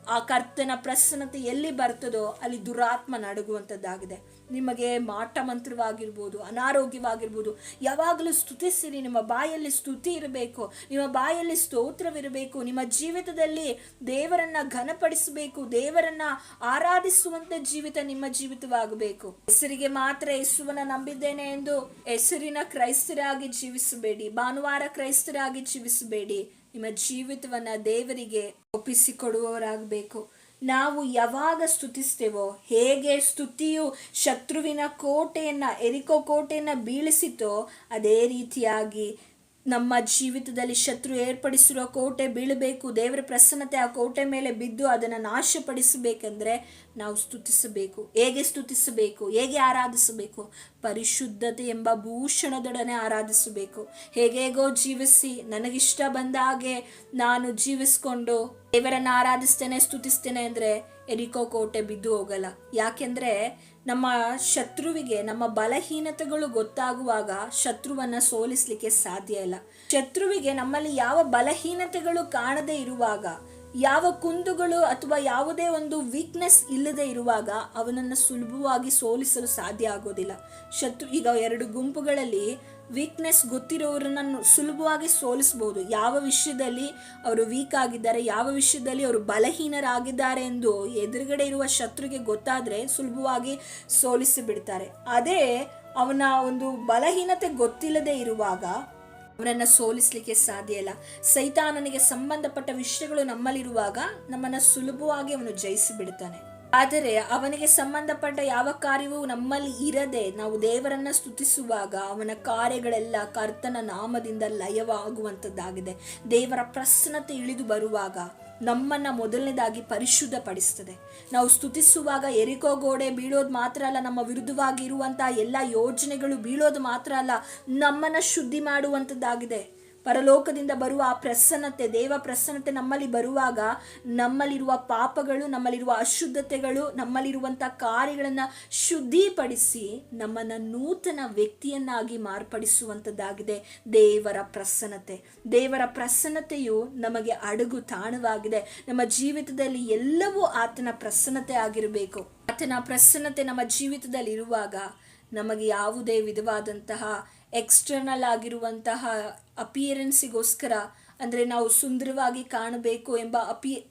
ಆ ಕರ್ತನ ಪ್ರಸನ್ನತೆ ಎಲ್ಲಿ ಬರ್ತದೋ ಅಲ್ಲಿ ದುರಾತ್ಮ ನಡುಗುವಂಥದ್ದಾಗಿದೆ. ನಿಮಗೆ ಮಾಟ ಮಂತ್ರವಾಗಿರ್ಬೋದು, ಅನಾರೋಗ್ಯವಾಗಿರ್ಬೋದು, ಯಾವಾಗಲೂ ಸ್ತುತಿಸಿರಿ. ನಿಮ್ಮ ಬಾಯಲ್ಲಿ ಸ್ತುತಿ ಇರಬೇಕು, ನಿಮ್ಮ ಬಾಯಲ್ಲಿ ಸ್ತೋತ್ರವಿರಬೇಕು. ನಿಮ್ಮ ಜೀವಿತದಲ್ಲಿ ದೇವರನ್ನ ಘನಪಡಿಸಬೇಕು, ದೇವರನ್ನ ಆರಾಧಿಸುವಂತ ಜೀವಿತ ನಿಮ್ಮ ಜೀವಿತವಾಗಬೇಕು. ಹೆಸರಿಗೆ ಮಾತ್ರ ಯೇಸುವನ್ನ ನಂಬಿದ್ದೇನೆ ಎಂದು ಹೆಸರಿನ ಕ್ರೈಸ್ತರಾಗಿ ಜೀವಿಸಬೇಡಿ, ಭಾನುವಾರ ಕ್ರೈಸ್ತರಾಗಿ ಜೀವಿಸಬೇಡಿ. ನಿಮ್ಮ ಜೀವಿತವನ್ನ ದೇವರಿಗೆ ಒಪ್ಪಿಸಿಕೊಡುವವರಾಗಬೇಕು. ನಾವು ಯಾವಾಗ ಸ್ತುತಿಸ್ತೇವೋ, ಹೇಗೆ ಸ್ತುತಿಯು ಶತ್ರುವಿನ ಕೋಟೆಯನ್ನ, ಎರಿಕೋ ಕೋಟೆಯನ್ನ ಬೀಳಿಸಿತೋ, ಅದೇ ರೀತಿಯಾಗಿ ನಮ್ಮ ಜೀವಿತದಲ್ಲಿ ಶತ್ರು ಏರ್ಪಡಿಸಿರೋ ಕೋಟೆ ಬೀಳಬೇಕು. ದೇವರ ಪ್ರಸನ್ನತೆ ಆ ಕೋಟೆ ಮೇಲೆ ಬಿದ್ದು ಅದನ್ನು ನಾಶಪಡಿಸಬೇಕೆಂದ್ರೆ ನಾವು ಸ್ತುತಿಸಬೇಕು. ಹೇಗೆ ಸ್ತುತಿಸಬೇಕು, ಹೇಗೆ ಆರಾಧಿಸಬೇಕು? ಪರಿಶುದ್ಧತೆ ಎಂಬ ಭೂಷಣದೊಡನೆ ಆರಾಧಿಸಬೇಕು. ಹೇಗೇಗೋ ಜೀವಿಸಿ ನನಗಿಷ್ಟ ಬಂದ ಹಾಗೆ ನಾನು ಜೀವಿಸ್ಕೊಂಡು ದೇವರನ್ನ ಆರಾಧಿಸ್ತೇನೆ, ಸ್ತುತಿಸ್ತೇನೆ ಅಂದರೆ ಎರಿಕೋ ಕೋಟೆ ಬಿದ್ದು ಹೋಗಲ್ಲ. ಯಾಕೆಂದ್ರೆ ನಮ್ಮ ಶತ್ರುವಿಗೆ ನಮ್ಮ ಬಲಹೀನತೆಗಳು ಗೊತ್ತಾಗುವಾಗ ಶತ್ರುವನ್ನ ಸೋಲಿಸ್ಲಿಕ್ಕೆ ಸಾಧ್ಯ ಇಲ್ಲ. ಶತ್ರುವಿಗೆ ನಮ್ಮಲ್ಲಿ ಯಾವ ಬಲಹೀನತೆಗಳು ಕಾಣದೇ ಇರುವಾಗ, ಯಾವ ಕುಂದುಗಳು ಅಥವಾ ಯಾವುದೇ ಒಂದು ವೀಕ್ನೆಸ್ ಇಲ್ಲದೆ ಇರುವಾಗ ಅವನನ್ನು ಸುಲಭವಾಗಿ ಸೋಲಿಸಲು ಸಾಧ್ಯ ಆಗೋದಿಲ್ಲ. ಈಗ 2 ಗುಂಪುಗಳಲ್ಲಿ ವೀಕ್ನೆಸ್ ಗೊತ್ತಿರೋರನ್ನ ಸುಲಭವಾಗಿ ಸೋಲಿಸಬಹುದು. ಯಾವ ವಿಷಯದಲ್ಲಿ ಅವರು ವೀಕ್ ಆಗಿದ್ದಾರೆ, ಯಾವ ವಿಷಯದಲ್ಲಿ ಅವರು ಬಲಹೀನರಾಗಿದ್ದಾರೆ ಎಂದು ಎದುರುಗಡೆ ಇರುವ ಶತ್ರುಗೆ ಗೊತ್ತಾದರೆ ಸುಲಭವಾಗಿ ಸೋಲಿಸಿ ಬಿಡ್ತಾರೆ. ಅದೇ ಅವನ ಒಂದು ಬಲಹೀನತೆ ಗೊತ್ತಿಲ್ಲದೆ ಇರುವಾಗ ಅವನನ್ನು ಸೋಲಿಸಲಿಕ್ಕೆ ಸಾಧ್ಯ ಇಲ್ಲ. ಸೈತಾನನಿಗೆ ಸಂಬಂಧಪಟ್ಟ ವಿಷಯಗಳು ನಮ್ಮಲ್ಲಿರುವಾಗ ನಮ್ಮನ್ನು ಸುಲಭವಾಗಿ ಅವನು ಜಯಿಸಿ ಬಿಡ್ತಾನೆ. ಆದರೆ ಅವನಿಗೆ ಸಂಬಂಧಪಟ್ಟ ಯಾವ ಕಾರ್ಯವೂ ನಮ್ಮಲ್ಲಿ ಇರದೆ ನಾವು ದೇವರನ್ನ ಸ್ತುತಿಸುವಾಗ ಅವನ ಕಾರ್ಯಗಳೆಲ್ಲ ಕರ್ತನ ನಾಮದಿಂದ ಲಯವಾಗುವಂಥದ್ದಾಗಿದೆ. ದೇವರ ಪ್ರಸನ್ನತೆ ಇಳಿದು ಬರುವಾಗ ನಮ್ಮನ್ನ ಮೊದಲನೇದಾಗಿ ಪರಿಶುದ್ಧಪಡಿಸ್ತದೆ. ನಾವು ಸ್ತುತಿಸುವಾಗ ಎರಿಕೋ ಗೋಡೆ ಬೀಳೋದು ಮಾತ್ರ ಅಲ್ಲ, ನಮ್ಮ ವಿರುದ್ಧವಾಗಿ ಇರುವಂತಹ ಎಲ್ಲ ಯೋಜನೆಗಳು ಬೀಳೋದು ಮಾತ್ರ ಅಲ್ಲ, ನಮ್ಮನ್ನ ಶುದ್ಧಿ ಮಾಡುವಂಥದ್ದಾಗಿದೆ. ಪರಲೋಕದಿಂದ ಬರುವ ಆ ಪ್ರಸನ್ನತೆ, ದೇವ ಪ್ರಸನ್ನತೆ ನಮ್ಮಲ್ಲಿ ಬರುವಾಗ ನಮ್ಮಲ್ಲಿರುವ ಪಾಪಗಳು, ನಮ್ಮಲ್ಲಿರುವ ಅಶುದ್ಧತೆಗಳು, ನಮ್ಮಲ್ಲಿರುವಂಥ ಕಾರ್ಯಗಳನ್ನು ಶುದ್ಧಿಪಡಿಸಿ ನಮ್ಮನ್ನು ನೂತನ ವ್ಯಕ್ತಿಯನ್ನಾಗಿ ಮಾರ್ಪಡಿಸುವಂಥದ್ದಾಗಿದೆ ದೇವರ ಪ್ರಸನ್ನತೆ. ದೇವರ ಪ್ರಸನ್ನತೆಯು ನಮಗೆ ಅಡಗು ತಾಣವಾಗಿದೆ. ನಮ್ಮ ಜೀವಿತದಲ್ಲಿ ಎಲ್ಲವೂ ಆತನ ಪ್ರಸನ್ನತೆ ಆಗಿರಬೇಕು. ಆತನ ಪ್ರಸನ್ನತೆ ನಮ್ಮ ಜೀವಿತದಲ್ಲಿ ಇರುವಾಗ ನಮಗೆ ಯಾವುದೇ ವಿಧವಾದಂತಹ ಎಕ್ಸ್ಟರ್ನಲ್ ಆಗಿರುವಂತಹ ಅಪಿಯರೆನ್ಸಿಗೋಸ್ಕರ, ಅಂದರೆ ನಾವು ಸುಂದರವಾಗಿ ಕಾಣಬೇಕು ಎಂಬ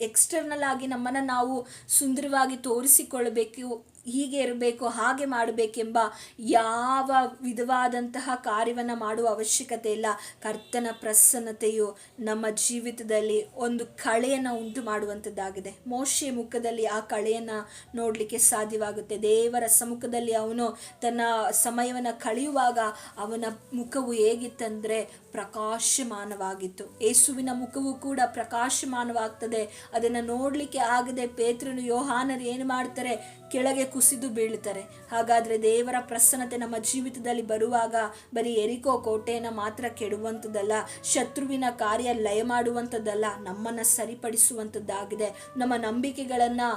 ಎಕ್ಸ್ಟರ್ನಲ್ ಆಗಿ ನಮ್ಮನ್ನು ನಾವು ಸುಂದರವಾಗಿ ತೋರಿಸಿಕೊಳ್ಳಬೇಕು, ಹೀಗೆ ಇರಬೇಕು, ಹಾಗೆ ಮಾಡಬೇಕೆಂಬ ಯಾವ ವಿಧವಾದಂತಹ ಕಾರ್ಯವನ್ನು ಮಾಡುವ ಅವಶ್ಯಕತೆ ಇಲ್ಲ. ಕರ್ತನ ಪ್ರಸನ್ನತೆಯು ನಮ್ಮ ಜೀವಿತದಲ್ಲಿ ಒಂದು ಕಳೆಯನ್ನು ಉಂಟು ಮಾಡುವಂಥದ್ದಾಗಿದೆ. ಮೋಶೆಯ ಮುಖದಲ್ಲಿ ಆ ಕಳೆಯನ್ನು ನೋಡಲಿಕ್ಕೆ ಸಾಧ್ಯವಾಗುತ್ತೆ. ದೇವರ ಸಮ್ಮುಖದಲ್ಲಿ ಅವನು ತನ್ನ ಸಮಯವನ್ನು ಕಳೆಯುವಾಗ ಅವನ ಮುಖವು ಹೇಗಿತ್ತಂದರೆ ಪ್ರಕಾಶಮಾನವಾಗಿತ್ತು. ಯೇಸುವಿನ ಮುಖವು ಕೂಡ ಪ್ರಕಾಶಮಾನವಾಗ್ತದೆ. ಅದನ್ನು ನೋಡಲಿಕ್ಕೆ ಆಗದೆ ಪೇತ್ರನು, ಯೋಹಾನರು ಏನು ಮಾಡ್ತಾರೆ? ಕೆಳಗೆ ಕುಸಿದು ಬೀಳ್ತಾರೆ. ಹಾಗಾದರೆ ದೇವರ ಪ್ರಸನ್ನತೆ ನಮ್ಮ ಜೀವಿತದಲ್ಲಿ ಬರುವಾಗ ಬರೀ ಎರಿಕೋ ಕೋಟೆಯನ್ನು ಮಾತ್ರ ಕೆಡುವಂಥದ್ದಲ್ಲ, ಶತ್ರುವಿನ ಕಾರ್ಯ ಲಯ ಮಾಡುವಂಥದ್ದಲ್ಲ, ನಮ್ಮನ್ನು ಸರಿಪಡಿಸುವಂಥದ್ದಾಗಿದೆ. ನಮ್ಮ ನಂಬಿಕೆಗಳನ್ನು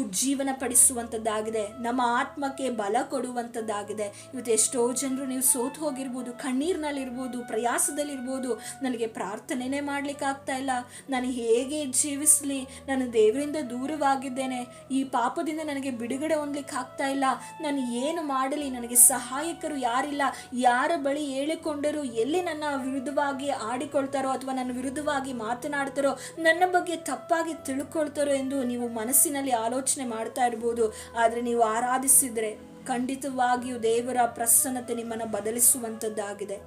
ಉಜ್ಜೀವನ ಪಡಿಸುವಂಥದ್ದಾಗಿದೆ. ನಮ್ಮ ಆತ್ಮಕ್ಕೆ ಬಲ ಕೊಡುವಂಥದ್ದಾಗಿದೆ. ಇವತ್ತು ಎಷ್ಟೋ ಜನರು ನೀವು ಸೋತು ಹೋಗಿರ್ಬೋದು, ಕಣ್ಣೀರಿನಲ್ಲಿರ್ಬೋದು, ಪ್ರಯಾಸದಲ್ಲಿರ್ಬೋದು. ನನಗೆ ಪ್ರಾರ್ಥನೆನೇ ಮಾಡ್ಲಿಕ್ಕೆ ಆಗ್ತಾ ಇಲ್ಲ, ನಾನು ಹೇಗೆ ಜೀವಿಸಲಿ, ನಾನು ದೇವರಿಂದ ದೂರವಾಗಿದ್ದೇನೆ, ಈ ಪಾಪದಿಂದ ನನಗೆ ಬಿಡುಗಡೆ ಹೊಂದಲಿಕ್ಕೆ ಆಗ್ತಾ ಇಲ್ಲ, ನಾನು ಏನು ಮಾಡಲಿ, ನನಗೆ ಸಹಾಯಕರು ಯಾರಿಲ್ಲ, ಯಾರ ಬಳಿ ಹೇಳಿಕೊಂಡರೂ ಎಲ್ಲಿ ನನ್ನ ವಿರುದ್ಧವಾಗಿ ಆಡಿಕೊಳ್ತಾರೋ ಅಥವಾ ನನ್ನ ವಿರುದ್ಧವಾಗಿ ಮಾತನಾಡ್ತಾರೋ, ನನ್ನ ಬಗ್ಗೆ ತಪ್ಪಾಗಿ ತಿಳ್ಕೊಳ್ತಾರೋ ಎಂದು ನೀವು ಮನಸ್ಸಿನಲ್ಲಿ ಆಲೋಚನೆ ಮಾಡ್ತಾ ಇರ್ಬೋದು. ಆದರೆ ನೀವು ಆರಾಧಿಸಿದ್ರೆ ಖಂಡಿತವಾಗಿಯೂ ದೇವರ ಪ್ರಸನ್ನತೆ ನಿಮ್ಮನ್ನು ಬದಲಿಸುವಂಥದ್ದಾಗಿದೆ.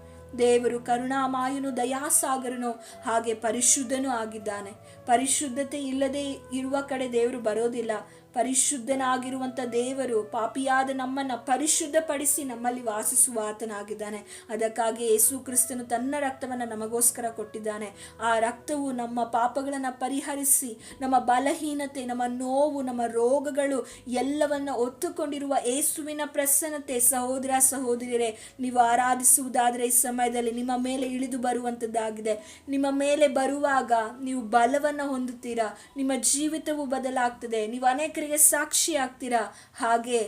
ದೇವರು ಕರುಣಾಮಯನು, ದಯಾಸಾಗರನು, ಹಾಗೆ ಪರಿಶುದ್ಧನೂ ಆಗಿದ್ದಾನೆ. ಪರಿಶುದ್ಧತೆ ಇಲ್ಲದೆ ಇರುವ ಕಡೆ ದೇವರು ಬರೋದಿಲ್ಲ. ಪರಿಶುದ್ಧನಾಗಿರುವಂಥ ದೇವರು ಪಾಪಿಯಾದ ನಮ್ಮನ್ನು ಪರಿಶುದ್ಧಪಡಿಸಿ ನಮ್ಮಲ್ಲಿ ವಾಸಿಸುವ ಆತನಾಗಿದ್ದಾನೆ. ಅದಕ್ಕಾಗಿ ಯೇಸು ಕ್ರಿಸ್ತನು ತನ್ನ ರಕ್ತವನ್ನು ನಮಗೋಸ್ಕರ ಕೊಟ್ಟಿದ್ದಾನೆ. ಆ ರಕ್ತವು ನಮ್ಮ ಪಾಪಗಳನ್ನು ಪರಿಹರಿಸಿ ನಮ್ಮ ಬಲಹೀನತೆ, ನಮ್ಮ ನೋವು, ನಮ್ಮ ರೋಗಗಳು ಎಲ್ಲವನ್ನು ಹೊತ್ತುಕೊಂಡಿರುವ ಯೇಸುವಿನ ಪ್ರಸನ್ನತೆ, ಸಹೋದರ ಸಹೋದರಿಯರೇ, ನೀವು ಆರಾಧಿಸುವುದಾದರೆ ಈ ಸಮಯದಲ್ಲಿ ನಿಮ್ಮ ಮೇಲೆ ಇಳಿದು ಬರುವಂಥದ್ದಾಗಿದೆ. ನಿಮ್ಮ ಮೇಲೆ ಬರುವಾಗ ನೀವು ಬಲವನ್ನು ಹೊಂದುತ್ತೀರಾ, ನಿಮ್ಮ ಜೀವಿತವು ಬದಲಾಗ್ತದೆ, ನೀವು ಅನೇಕರಿಗೆ ಸಾಕ್ಷಿ ಆಗ್ತೀರಾ. ಹಾಗೆ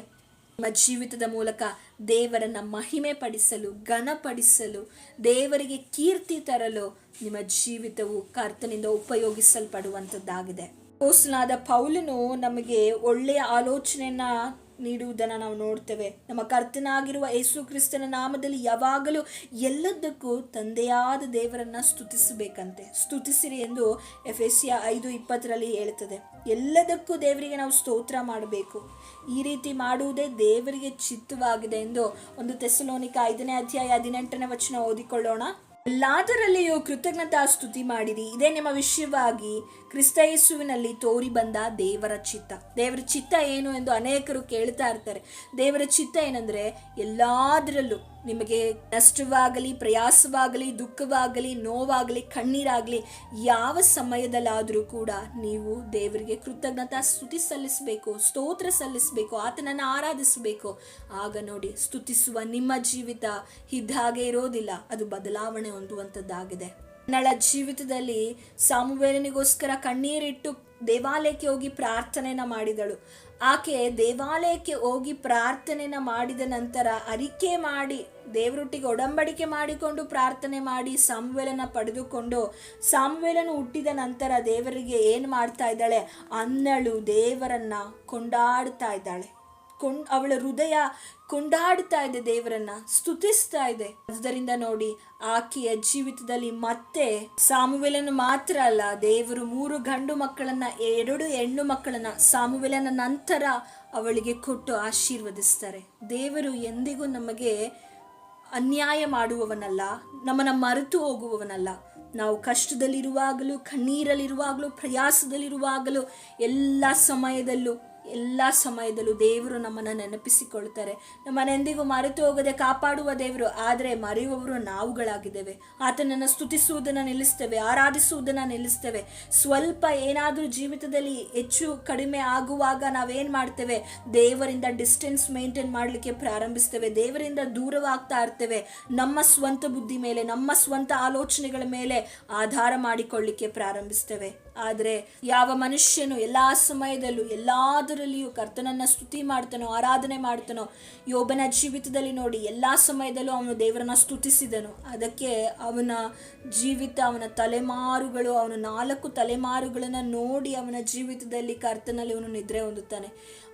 ನಿಮ್ಮ ಜೀವಿತದ ಮೂಲಕ ದೇವರನ್ನ ಮಹಿಮೆ ಪಡಿಸಲು, ಘನಪಡಿಸಲು, ದೇವರಿಗೆ ಕೀರ್ತಿ ತರಲು ನಿಮ್ಮ ಜೀವಿತವು ಕರ್ತನಿಂದ ಉಪಯೋಗಿಸಲ್ಪಡುವಂಥದ್ದಾಗಿದೆ. ಅಪೊಸ್ತಲನಾದ ಪೌಲನು ನಮಗೆ ಒಳ್ಳೆಯ ಆಲೋಚನೆಯನ್ನ ನೀಡುವುದನ್ನು ನಾವು ನೋಡ್ತೇವೆ. ನಮ್ಮ ಕರ್ತನಾಗಿರುವ ಯೇಸು ಕ್ರಿಸ್ತನ ನಾಮದಲ್ಲಿ ಯಾವಾಗಲೂ ಎಲ್ಲದಕ್ಕೂ ತಂದೆಯಾದ ದೇವರನ್ನ ಸ್ತುತಿಸಬೇಕಂತೆ. ಸ್ತುತಿಸಿರಿ ಎಂದು ಎಫೆಸಿಯ 5:20 ಹೇಳುತ್ತದೆ. ಎಲ್ಲದಕ್ಕೂ ದೇವರಿಗೆ ನಾವು ಸ್ತೋತ್ರ ಮಾಡಬೇಕು. ಈ ರೀತಿ ಮಾಡುವುದೇ ದೇವರಿಗೆ ಚಿತ್ತವಾಗಿದೆ ಎಂದು 1 ಥೆಸಲೋನಿಕ 5:18 ಓದಿಕೊಳ್ಳೋಣ. ಎಲ್ಲದರಲ್ಲಿಯೂ ಕೃತಜ್ಞತಾ ಸ್ತುತಿ ಮಾಡಿರಿ, ಇದೇ ನಿಮ್ಮ ವಿಷಯವಾಗಿ ಕ್ರಿಸ್ತ ಯೇಸುವಿನಲ್ಲಿ ತೋರಿ ಬಂದ ದೇವರ ಚಿತ್ತ. ದೇವರ ಚಿತ್ತ ಏನು ಎಂದು ಅನೇಕರು ಕೇಳ್ತಾ ಇರ್ತಾರೆ. ದೇವರ ಚಿತ್ತ ಏನಂದ್ರೆ ಎಲ್ಲದರಲ್ಲೂ ನಿಮಗೆ ನಷ್ಟವಾಗಲಿ, ಪ್ರಯಾಸವಾಗಲಿ, ದುಃಖವಾಗಲಿ, ನೋವಾಗಲಿ, ಕಣ್ಣೀರಾಗಲಿ, ಯಾವ ಸಮಯದಲ್ಲಾದರೂ ಕೂಡ ನೀವು ದೇವರಿಗೆ ಕೃತಜ್ಞತಾ ಸ್ತುತಿ ಸಲ್ಲಿಸಬೇಕು, ಸ್ತೋತ್ರ ಸಲ್ಲಿಸಬೇಕು, ಆತನನ್ನು ಆರಾಧಿಸಬೇಕು. ಆಗ ನೋಡಿ, ಸ್ತುತಿಸುವ ನಿಮ್ಮ ಜೀವಿತ ಇದ್ದಾಗೆ ಇರೋದಿಲ್ಲ, ಅದು ಬದಲಾವಣೆ ಹೊಂದುವಂಥದ್ದಾಗಿದೆ. ನಳ ಜೀವಿತದಲ್ಲಿ ಸಾಮುವೇಲನಿಗೋಸ್ಕರ ಕಣ್ಣೀರಿಟ್ಟು ದೇವಾಲಯಕ್ಕೆ ಹೋಗಿ ಪ್ರಾರ್ಥನೆನ ಮಾಡಿದಳು. ಆಕೆ ದೇವಾಲಯಕ್ಕೆ ಹೋಗಿ ಪ್ರಾರ್ಥನೆನ ಮಾಡಿದ ನಂತರ ಅರಿಕೆ ಮಾಡಿ, ದೇವರೊಟ್ಟಿಗೆ ಒಡಂಬಡಿಕೆ ಮಾಡಿಕೊಂಡು ಪ್ರಾರ್ಥನೆ ಮಾಡಿ ಸಾಮುವೇಲನ ಪಡೆದುಕೊಂಡು, ಸಾಮುವೇಲನು ಹುಟ್ಟಿದ ನಂತರ ದೇವರಿಗೆ ಏನು ಮಾಡ್ತಾ ಇದ್ದಾಳೆ? ಅನ್ನಳು ದೇವರನ್ನ ಕೊಂಡಾಡ್ತಾ ಇದ್ದಾಳೆ. ಅವಳ ಹೃದಯ ಕೊಂಡಾಡ್ತಾ ಇದೆ, ದೇವರನ್ನ ಸ್ತುತಿಸ್ತಾ ಇದೆ. ಆದ್ದರಿಂದ ನೋಡಿ, ಆಕೆಯ ಜೀವಿತದಲ್ಲಿ ಮತ್ತೆ ಸಾಮುವೇಲನು ಮಾತ್ರ ಅಲ್ಲ, ದೇವರು 3 ಗಂಡು ಮಕ್ಕಳನ್ನ 2 ಹೆಣ್ಣು ಮಕ್ಕಳನ್ನ ಸಾಮುವೇಲನ ನಂತರ ಅವಳಿಗೆ ಕೊಟ್ಟು ಆಶೀರ್ವದಿಸ್ತಾರೆ. ದೇವರು ಎಂದಿಗೂ ನಮಗೆ ಅನ್ಯಾಯ ಮಾಡುವವನಲ್ಲ, ನಮ್ಮನ್ನ ಮರೆತು ಹೋಗುವವನಲ್ಲ. ನಾವು ಕಷ್ಟದಲ್ಲಿರುವಾಗಲೂ, ಕಣ್ಣೀರಲ್ಲಿರುವಾಗಲೂ, ಪ್ರಯಾಸದಲ್ಲಿರುವಾಗಲೂ, ಎಲ್ಲ ಸಮಯದಲ್ಲೂ ದೇವರು ನಮ್ಮನ್ನು ನೆನಪಿಸಿಕೊಳ್ತಾರೆ. ನಮ್ಮನ್ನೆಂದಿಗೂ ಮರೆತು ಹೋಗದೆ ಕಾಪಾಡುವ ದೇವರು. ಆದರೆ ಮರೆಯುವವರು ನಾವುಗಳಾಗಿದ್ದೇವೆ. ಆತನನ್ನು ಸ್ತುತಿಸುವುದನ್ನು ನಿಲ್ಲಿಸ್ತೇವೆ, ಆರಾಧಿಸುವುದನ್ನು ನಿಲ್ಲಿಸ್ತೇವೆ. ಸ್ವಲ್ಪ ಏನಾದರೂ ಜೀವಿತದಲ್ಲಿ ಹೆಚ್ಚು ಕಡಿಮೆ ಆಗುವಾಗ ನಾವೇನು ಮಾಡ್ತೇವೆ? ದೇವರಿಂದ ಡಿಸ್ಟೆನ್ಸ್ ಮೇಂಟೈನ್ ಮಾಡಲಿಕ್ಕೆ ಪ್ರಾರಂಭಿಸ್ತೇವೆ, ದೇವರಿಂದ ದೂರವಾಗ್ತಾ ಇರ್ತೇವೆ. ನಮ್ಮ ಸ್ವಂತ ಬುದ್ಧಿ ಮೇಲೆ, ನಮ್ಮ ಸ್ವಂತ ಆಲೋಚನೆಗಳ ಮೇಲೆ ಆಧಾರ ಮಾಡಿಕೊಳ್ಳಿಕ್ಕೆ ಪ್ರಾರಂಭಿಸ್ತೇವೆ. ಆದರೆ ಯಾವ ಮನುಷ್ಯನು ಎಲ್ಲ ಸಮಯದಲ್ಲೂ ಎಲ್ಲದರಲ್ಲಿಯೂ ಕರ್ತನನ್ನ ಸ್ತುತಿ ಮಾಡ್ತಾನೋ, ಆರಾಧನೆ ಮಾಡ್ತಾನೋ, ಯೋಬನ ಜೀವಿತದಲ್ಲಿ ನೋಡಿ, ಎಲ್ಲ ಸಮಯದಲ್ಲೂ ಅವನು ದೇವರನ್ನ ಸ್ತುತಿಸಿದನು. ಅದಕ್ಕೆ ಅವನ ಜೀವಿತ, ಅವನ ತಲೆಮಾರುಗಳು, ಅವನ 4 ತಲೆಮಾರುಗಳನ್ನು ನೋಡಿ ಅವನ ಜೀವಿತದಲ್ಲಿ ಕರ್ತನಲ್ಲಿ ಅವನು ನಿದ್ರೆ ಹೊಂದುತ್ತಾನೆ.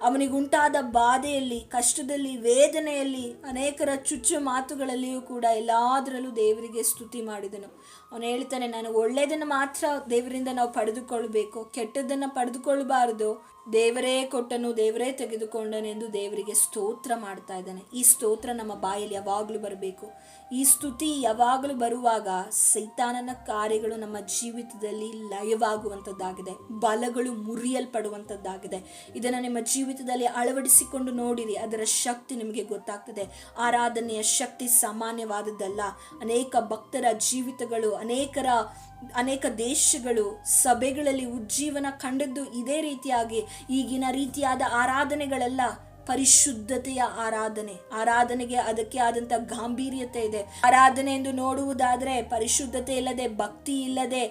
ಅವನಿಗುಂಟಾದ ಬಾಧೆಯಲ್ಲಿ, ಕಷ್ಟದಲ್ಲಿ, ವೇದನೆಯಲ್ಲಿ, ಅನೇಕರ ಚುಚ್ಚು ಮಾತುಗಳಲ್ಲಿಯೂ ಕೂಡ ಎಲ್ಲದರಲ್ಲೂ ದೇವರಿಗೆ ಸ್ತುತಿ ಮಾಡಿದನು. ಅವನು ಹೇಳ್ತಾನೆ, ನಾನು ಒಳ್ಳೆಯದನ್ನು ಮಾತ್ರ ದೇವರಿಂದ ನಾವು ಪಡೆದುಕೊಳ್ಬೇಕು, ಕೆಟ್ಟದ್ದನ್ನು ಪಡೆದುಕೊಳ್ಬಾರ್ದು. ದೇವರೇ ಕೊಟ್ಟನು, ದೇವರೇ ತೆಗೆದುಕೊಂಡನೆಂದು ದೇವರಿಗೆ ಸ್ತೋತ್ರ ಮಾಡ್ತಾ ಇದ್ದಾನೆ. ಈ ಸ್ತೋತ್ರ ನಮ್ಮ ಬಾಯಲ್ಲಿ ಯಾವಾಗಲೂ ಬರಬೇಕು. ಈ ಸ್ತುತಿ ಯಾವಾಗಲೂ ಬರುವಾಗ ಸೈತಾನನ ಕಾರ್ಯಗಳು ನಮ್ಮ ಜೀವಿತದಲ್ಲಿ ಲಯವಾಗುವಂಥದ್ದಾಗಿದೆ, ಬಲಗಳು ಮುರಿಯಲ್ಪಡುವಂಥದ್ದಾಗಿದೆ. ಇದನ್ನು ನಿಮ್ಮ ಜೀವಿತದಲ್ಲಿ ಅಳವಡಿಸಿಕೊಂಡು ನೋಡಿರಿ, ಅದರ ಶಕ್ತಿ ನಿಮಗೆ ಗೊತ್ತಾಗ್ತದೆ. ಆರಾಧನೆಯ ಶಕ್ತಿ ಸಾಮಾನ್ಯವಾದದ್ದಲ್ಲ. ಅನೇಕ ಭಕ್ತರ ಜೀವಿತಗಳು, ಅನೇಕ ದೇಶಗಳು, ಸಭೆಗಳಲ್ಲಿ ಉಜ್ಜೀವನ ಕಂಡದ್ದು ಇದೇ ರೀತಿಯಾಗಿ. ಈಗಿನ ರೀತಿಯಾದ ಆರಾಧನೆಗಳೆಲ್ಲ ಪರಿಶುದ್ಧತೆಯ ಆರಾಧನೆಗೆ ಅದಕ್ಕೆ ಆದಂತ ಗಾಂಭೀರ್ಯತೆ ಇದೆ. ಆರಾಧನೆ ಎಂದು ನೋಡುವುದಾದ್ರೆ ಪರಿಶುದ್ಧತೆ ಇಲ್ಲದೆ, ಭಕ್ತಿ ಇಲ್ಲದೆ,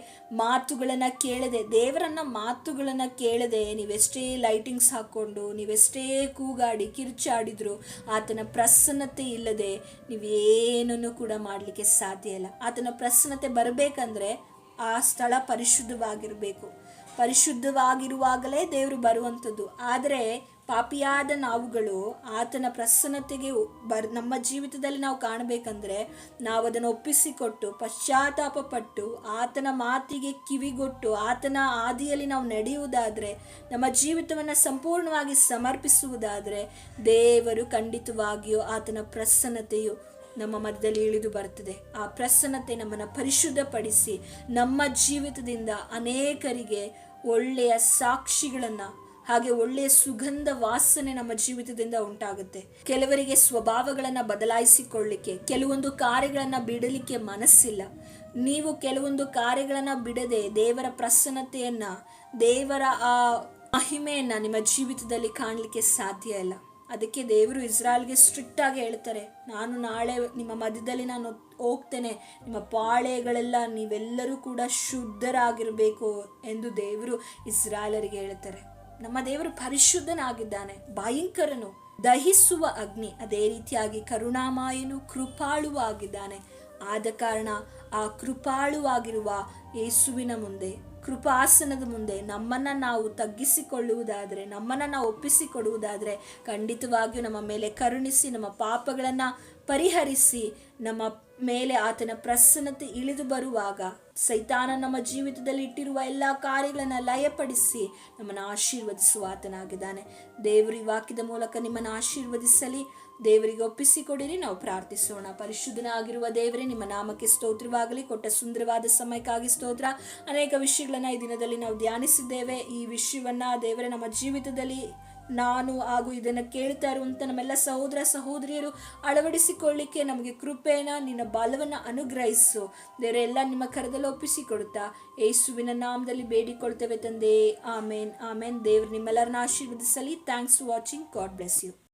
ಮಾತುಗಳನ್ನ ಕೇಳದೆ, ದೇವರನ್ನ ಮಾತುಗಳನ್ನ ಕೇಳದೆ, ನೀವೆಷ್ಟೇ ಲೈಟಿಂಗ್ಸ್ ಹಾಕೊಂಡು, ನೀವೆಷ್ಟೇ ಕೂಗಾಡಿ ಕಿರ್ಚಾಡಿದ್ರು, ಆತನ ಪ್ರಸನ್ನತೆ ಇಲ್ಲದೆ ನೀವೇನನ್ನು ಕೂಡ ಮಾಡಲಿಕ್ಕೆ ಸಾಧ್ಯ ಇಲ್ಲ. ಆತನ ಪ್ರಸನ್ನತೆ ಬರಬೇಕಂದ್ರೆ ಆ ಸ್ಥಳ ಪರಿಶುದ್ಧವಾಗಿರಬೇಕು. ಪರಿಶುದ್ಧವಾಗಿರುವಾಗಲೇ ದೇವರು ಬರುವಂಥದ್ದು. ಆದರೆ ಪಾಪಿಯಾದ ನಾವುಗಳು ಆತನ ಪ್ರಸನ್ನತೆಗೆ ನಮ್ಮ ಜೀವಿತದಲ್ಲಿ ನಾವು ಕಾಣಬೇಕಂದ್ರೆ ನಾವು ಅದನ್ನು ಒಪ್ಪಿಸಿಕೊಟ್ಟು, ಪಶ್ಚಾತ್ತಾಪ ಪಟ್ಟು, ಆತನ ಮಾತಿಗೆ ಕಿವಿಗೊಟ್ಟು, ಆತನ ಆದಿಯಲ್ಲಿ ನಾವು ನಡೆಯುವುದಾದರೆ, ನಮ್ಮ ಜೀವಿತವನ್ನು ಸಂಪೂರ್ಣವಾಗಿ ಸಮರ್ಪಿಸುವುದಾದರೆ, ದೇವರು ಖಂಡಿತವಾಗಿಯೂ ಆತನ ಪ್ರಸನ್ನತೆಯು ನಮ್ಮ ಮಧ್ಯದಲ್ಲಿ ಇಳಿದು ಬರ್ತದೆ. ಆ ಪ್ರಸನ್ನತೆ ನಮ್ಮನ್ನು ಪರಿಶುದ್ಧಪಡಿಸಿ ನಮ್ಮ ಜೀವಿತದಿಂದ ಅನೇಕರಿಗೆ ಒಳ್ಳೆಯ ಸಾಕ್ಷಿಗಳನ್ನು, ಹಾಗೆ ಒಳ್ಳೆಯ ಸುಗಂಧ ವಾಸನೆ ನಮ್ಮ ಜೀವಿತದಿಂದ ಉಂಟಾಗುತ್ತೆ. ಕೆಲವರಿಗೆ ಸ್ವಭಾವಗಳನ್ನು ಬದಲಾಯಿಸಿಕೊಳ್ಳಿಕ್ಕೆ, ಕೆಲವೊಂದು ಕಾರ್ಯಗಳನ್ನು ಬಿಡಲಿಕ್ಕೆ ಮನಸ್ಸಿಲ್ಲ. ನೀವು ಕೆಲವೊಂದು ಕಾರ್ಯಗಳನ್ನು ಬಿಡದೆ ದೇವರ ಪ್ರಸನ್ನತೆಯನ್ನ, ದೇವರ ಆ ಮಹಿಮೆಯನ್ನ ನಿಮ್ಮ ಜೀವಿತದಲ್ಲಿ ಕಾಣಲಿಕ್ಕೆ ಸಾಧ್ಯ ಇಲ್ಲ. ಅದಕ್ಕೆ ದೇವರು ಇಸ್ರಾಯೇಲ್ಗೆ ಸ್ಟ್ರಿಕ್ಟ್ ಆಗಿ ಹೇಳ್ತಾರೆ, ನಾನು ನಾಳೆ ನಿಮ್ಮ ಮಧ್ಯದಲ್ಲಿ ನಾನು ಹೋಗ್ತೇನೆ, ನಿಮ್ಮ ಪಾಳೆಗಳೆಲ್ಲ ನೀವೆಲ್ಲರೂ ಕೂಡ ಶುದ್ಧರಾಗಿರಬೇಕು ಎಂದು ದೇವರು ಇಸ್ರಾಯೇಲರಿಗೆ ಹೇಳ್ತಾರೆ. ನಮ್ಮ ದೇವರು ಪರಿಶುದ್ಧನಾಗಿದ್ದಾನೆ, ಭಯಂಕರನು, ದಹಿಸುವ ಅಗ್ನಿ. ಅದೇ ರೀತಿಯಾಗಿ ಕರುಣಾಮಯನು, ಕೃಪಾಳುವ ಆಗಿದ್ದಾನೆ. ಆದ ಕಾರಣ ಆ ಕೃಪಾಳುವಾಗಿರುವ ಯೇಸುವಿನ ಮುಂದೆ ಕೃಪಾಸನದ ಮುಂದೆ ನಮ್ಮನ್ನು ನಾವು ತಗ್ಗಿಸಿಕೊಳ್ಳುವುದಾದರೆ, ನಮ್ಮನ್ನು ನಾವು ಒಪ್ಪಿಸಿಕೊಡುವುದಾದರೆ, ಖಂಡಿತವಾಗಿಯೂ ನಮ್ಮ ಮೇಲೆ ಕರುಣಿಸಿ ನಮ್ಮ ಪಾಪಗಳನ್ನು ಪರಿಹರಿಸಿ ನಮ್ಮ ಮೇಲೆ ಆತನ ಪ್ರಸನ್ನತೆ ಇಳಿದು ಬರುವಾಗ ಸೈತಾನ ನಮ್ಮ ಜೀವಿತದಲ್ಲಿ ಇಟ್ಟಿರುವ ಎಲ್ಲ ಕಾರ್ಯಗಳನ್ನು ಲಯಪಡಿಸಿ ನಮ್ಮನ್ನು ಆಶೀರ್ವದಿಸುವ ಆತನಾಗಿದ್ದಾನೆ. ದೇವರು ಈ ವಾಕ್ಯದ ಮೂಲಕ ನಿಮ್ಮನ್ನು ಆಶೀರ್ವದಿಸಲಿ. ದೇವರಿಗೆ ಒಪ್ಪಿಸಿಕೊಡಿರಿ. ನಾವು ಪ್ರಾರ್ಥಿಸೋಣ. ಪರಿಶುದ್ಧನಾಗಿರುವ ದೇವರೇ, ನಿಮ್ಮ ನಾಮಕ್ಕೆ ಸ್ತೋತ್ರವಾಗಲಿ. ಕೊಟ್ಟ ಸುಂದರವಾದ ಸಮಯಕ್ಕಾಗಿ ಸ್ತೋತ್ರ. ಅನೇಕ ವಿಷಯಗಳನ್ನು ಈ ದಿನದಲ್ಲಿ ನಾವು ಧ್ಯಾನಿಸಿದ್ದೇವೆ. ಈ ವಿಷಯವನ್ನು ದೇವರೇ ನಮ್ಮ ಜೀವಿತದಲ್ಲಿ ನಾನು ಹಾಗೂ ಇದನ್ನು ಕೇಳ್ತಾ ಇರುವಂಥ ನಮ್ಮೆಲ್ಲ ಸಹೋದರ ಸಹೋದರಿಯರು ಅಳವಡಿಸಿಕೊಳ್ಳಿಕ್ಕೆ ನಮಗೆ ಕೃಪೆನ, ನಿನ್ನ ಬಲವನ್ನು ಅನುಗ್ರಹಿಸು ದೇವರೇ. ಎಲ್ಲ ನಿಮ್ಮ ಕರದಲ್ಲಿ ಒಪ್ಪಿಸಿಕೊಡುತ್ತಾ ಯೇಸುವಿನ ನಾಮದಲ್ಲಿ ಬೇಡಿಕೊಳ್ತೇವೆ ತಂದೆ. ಆಮೇನ್ ಆಮೇನ್. ದೇವರು ನಿಮ್ಮೆಲ್ಲರನ್ನ ಆಶೀರ್ವದಿಸಲಿ. Thanks for watching. God bless you.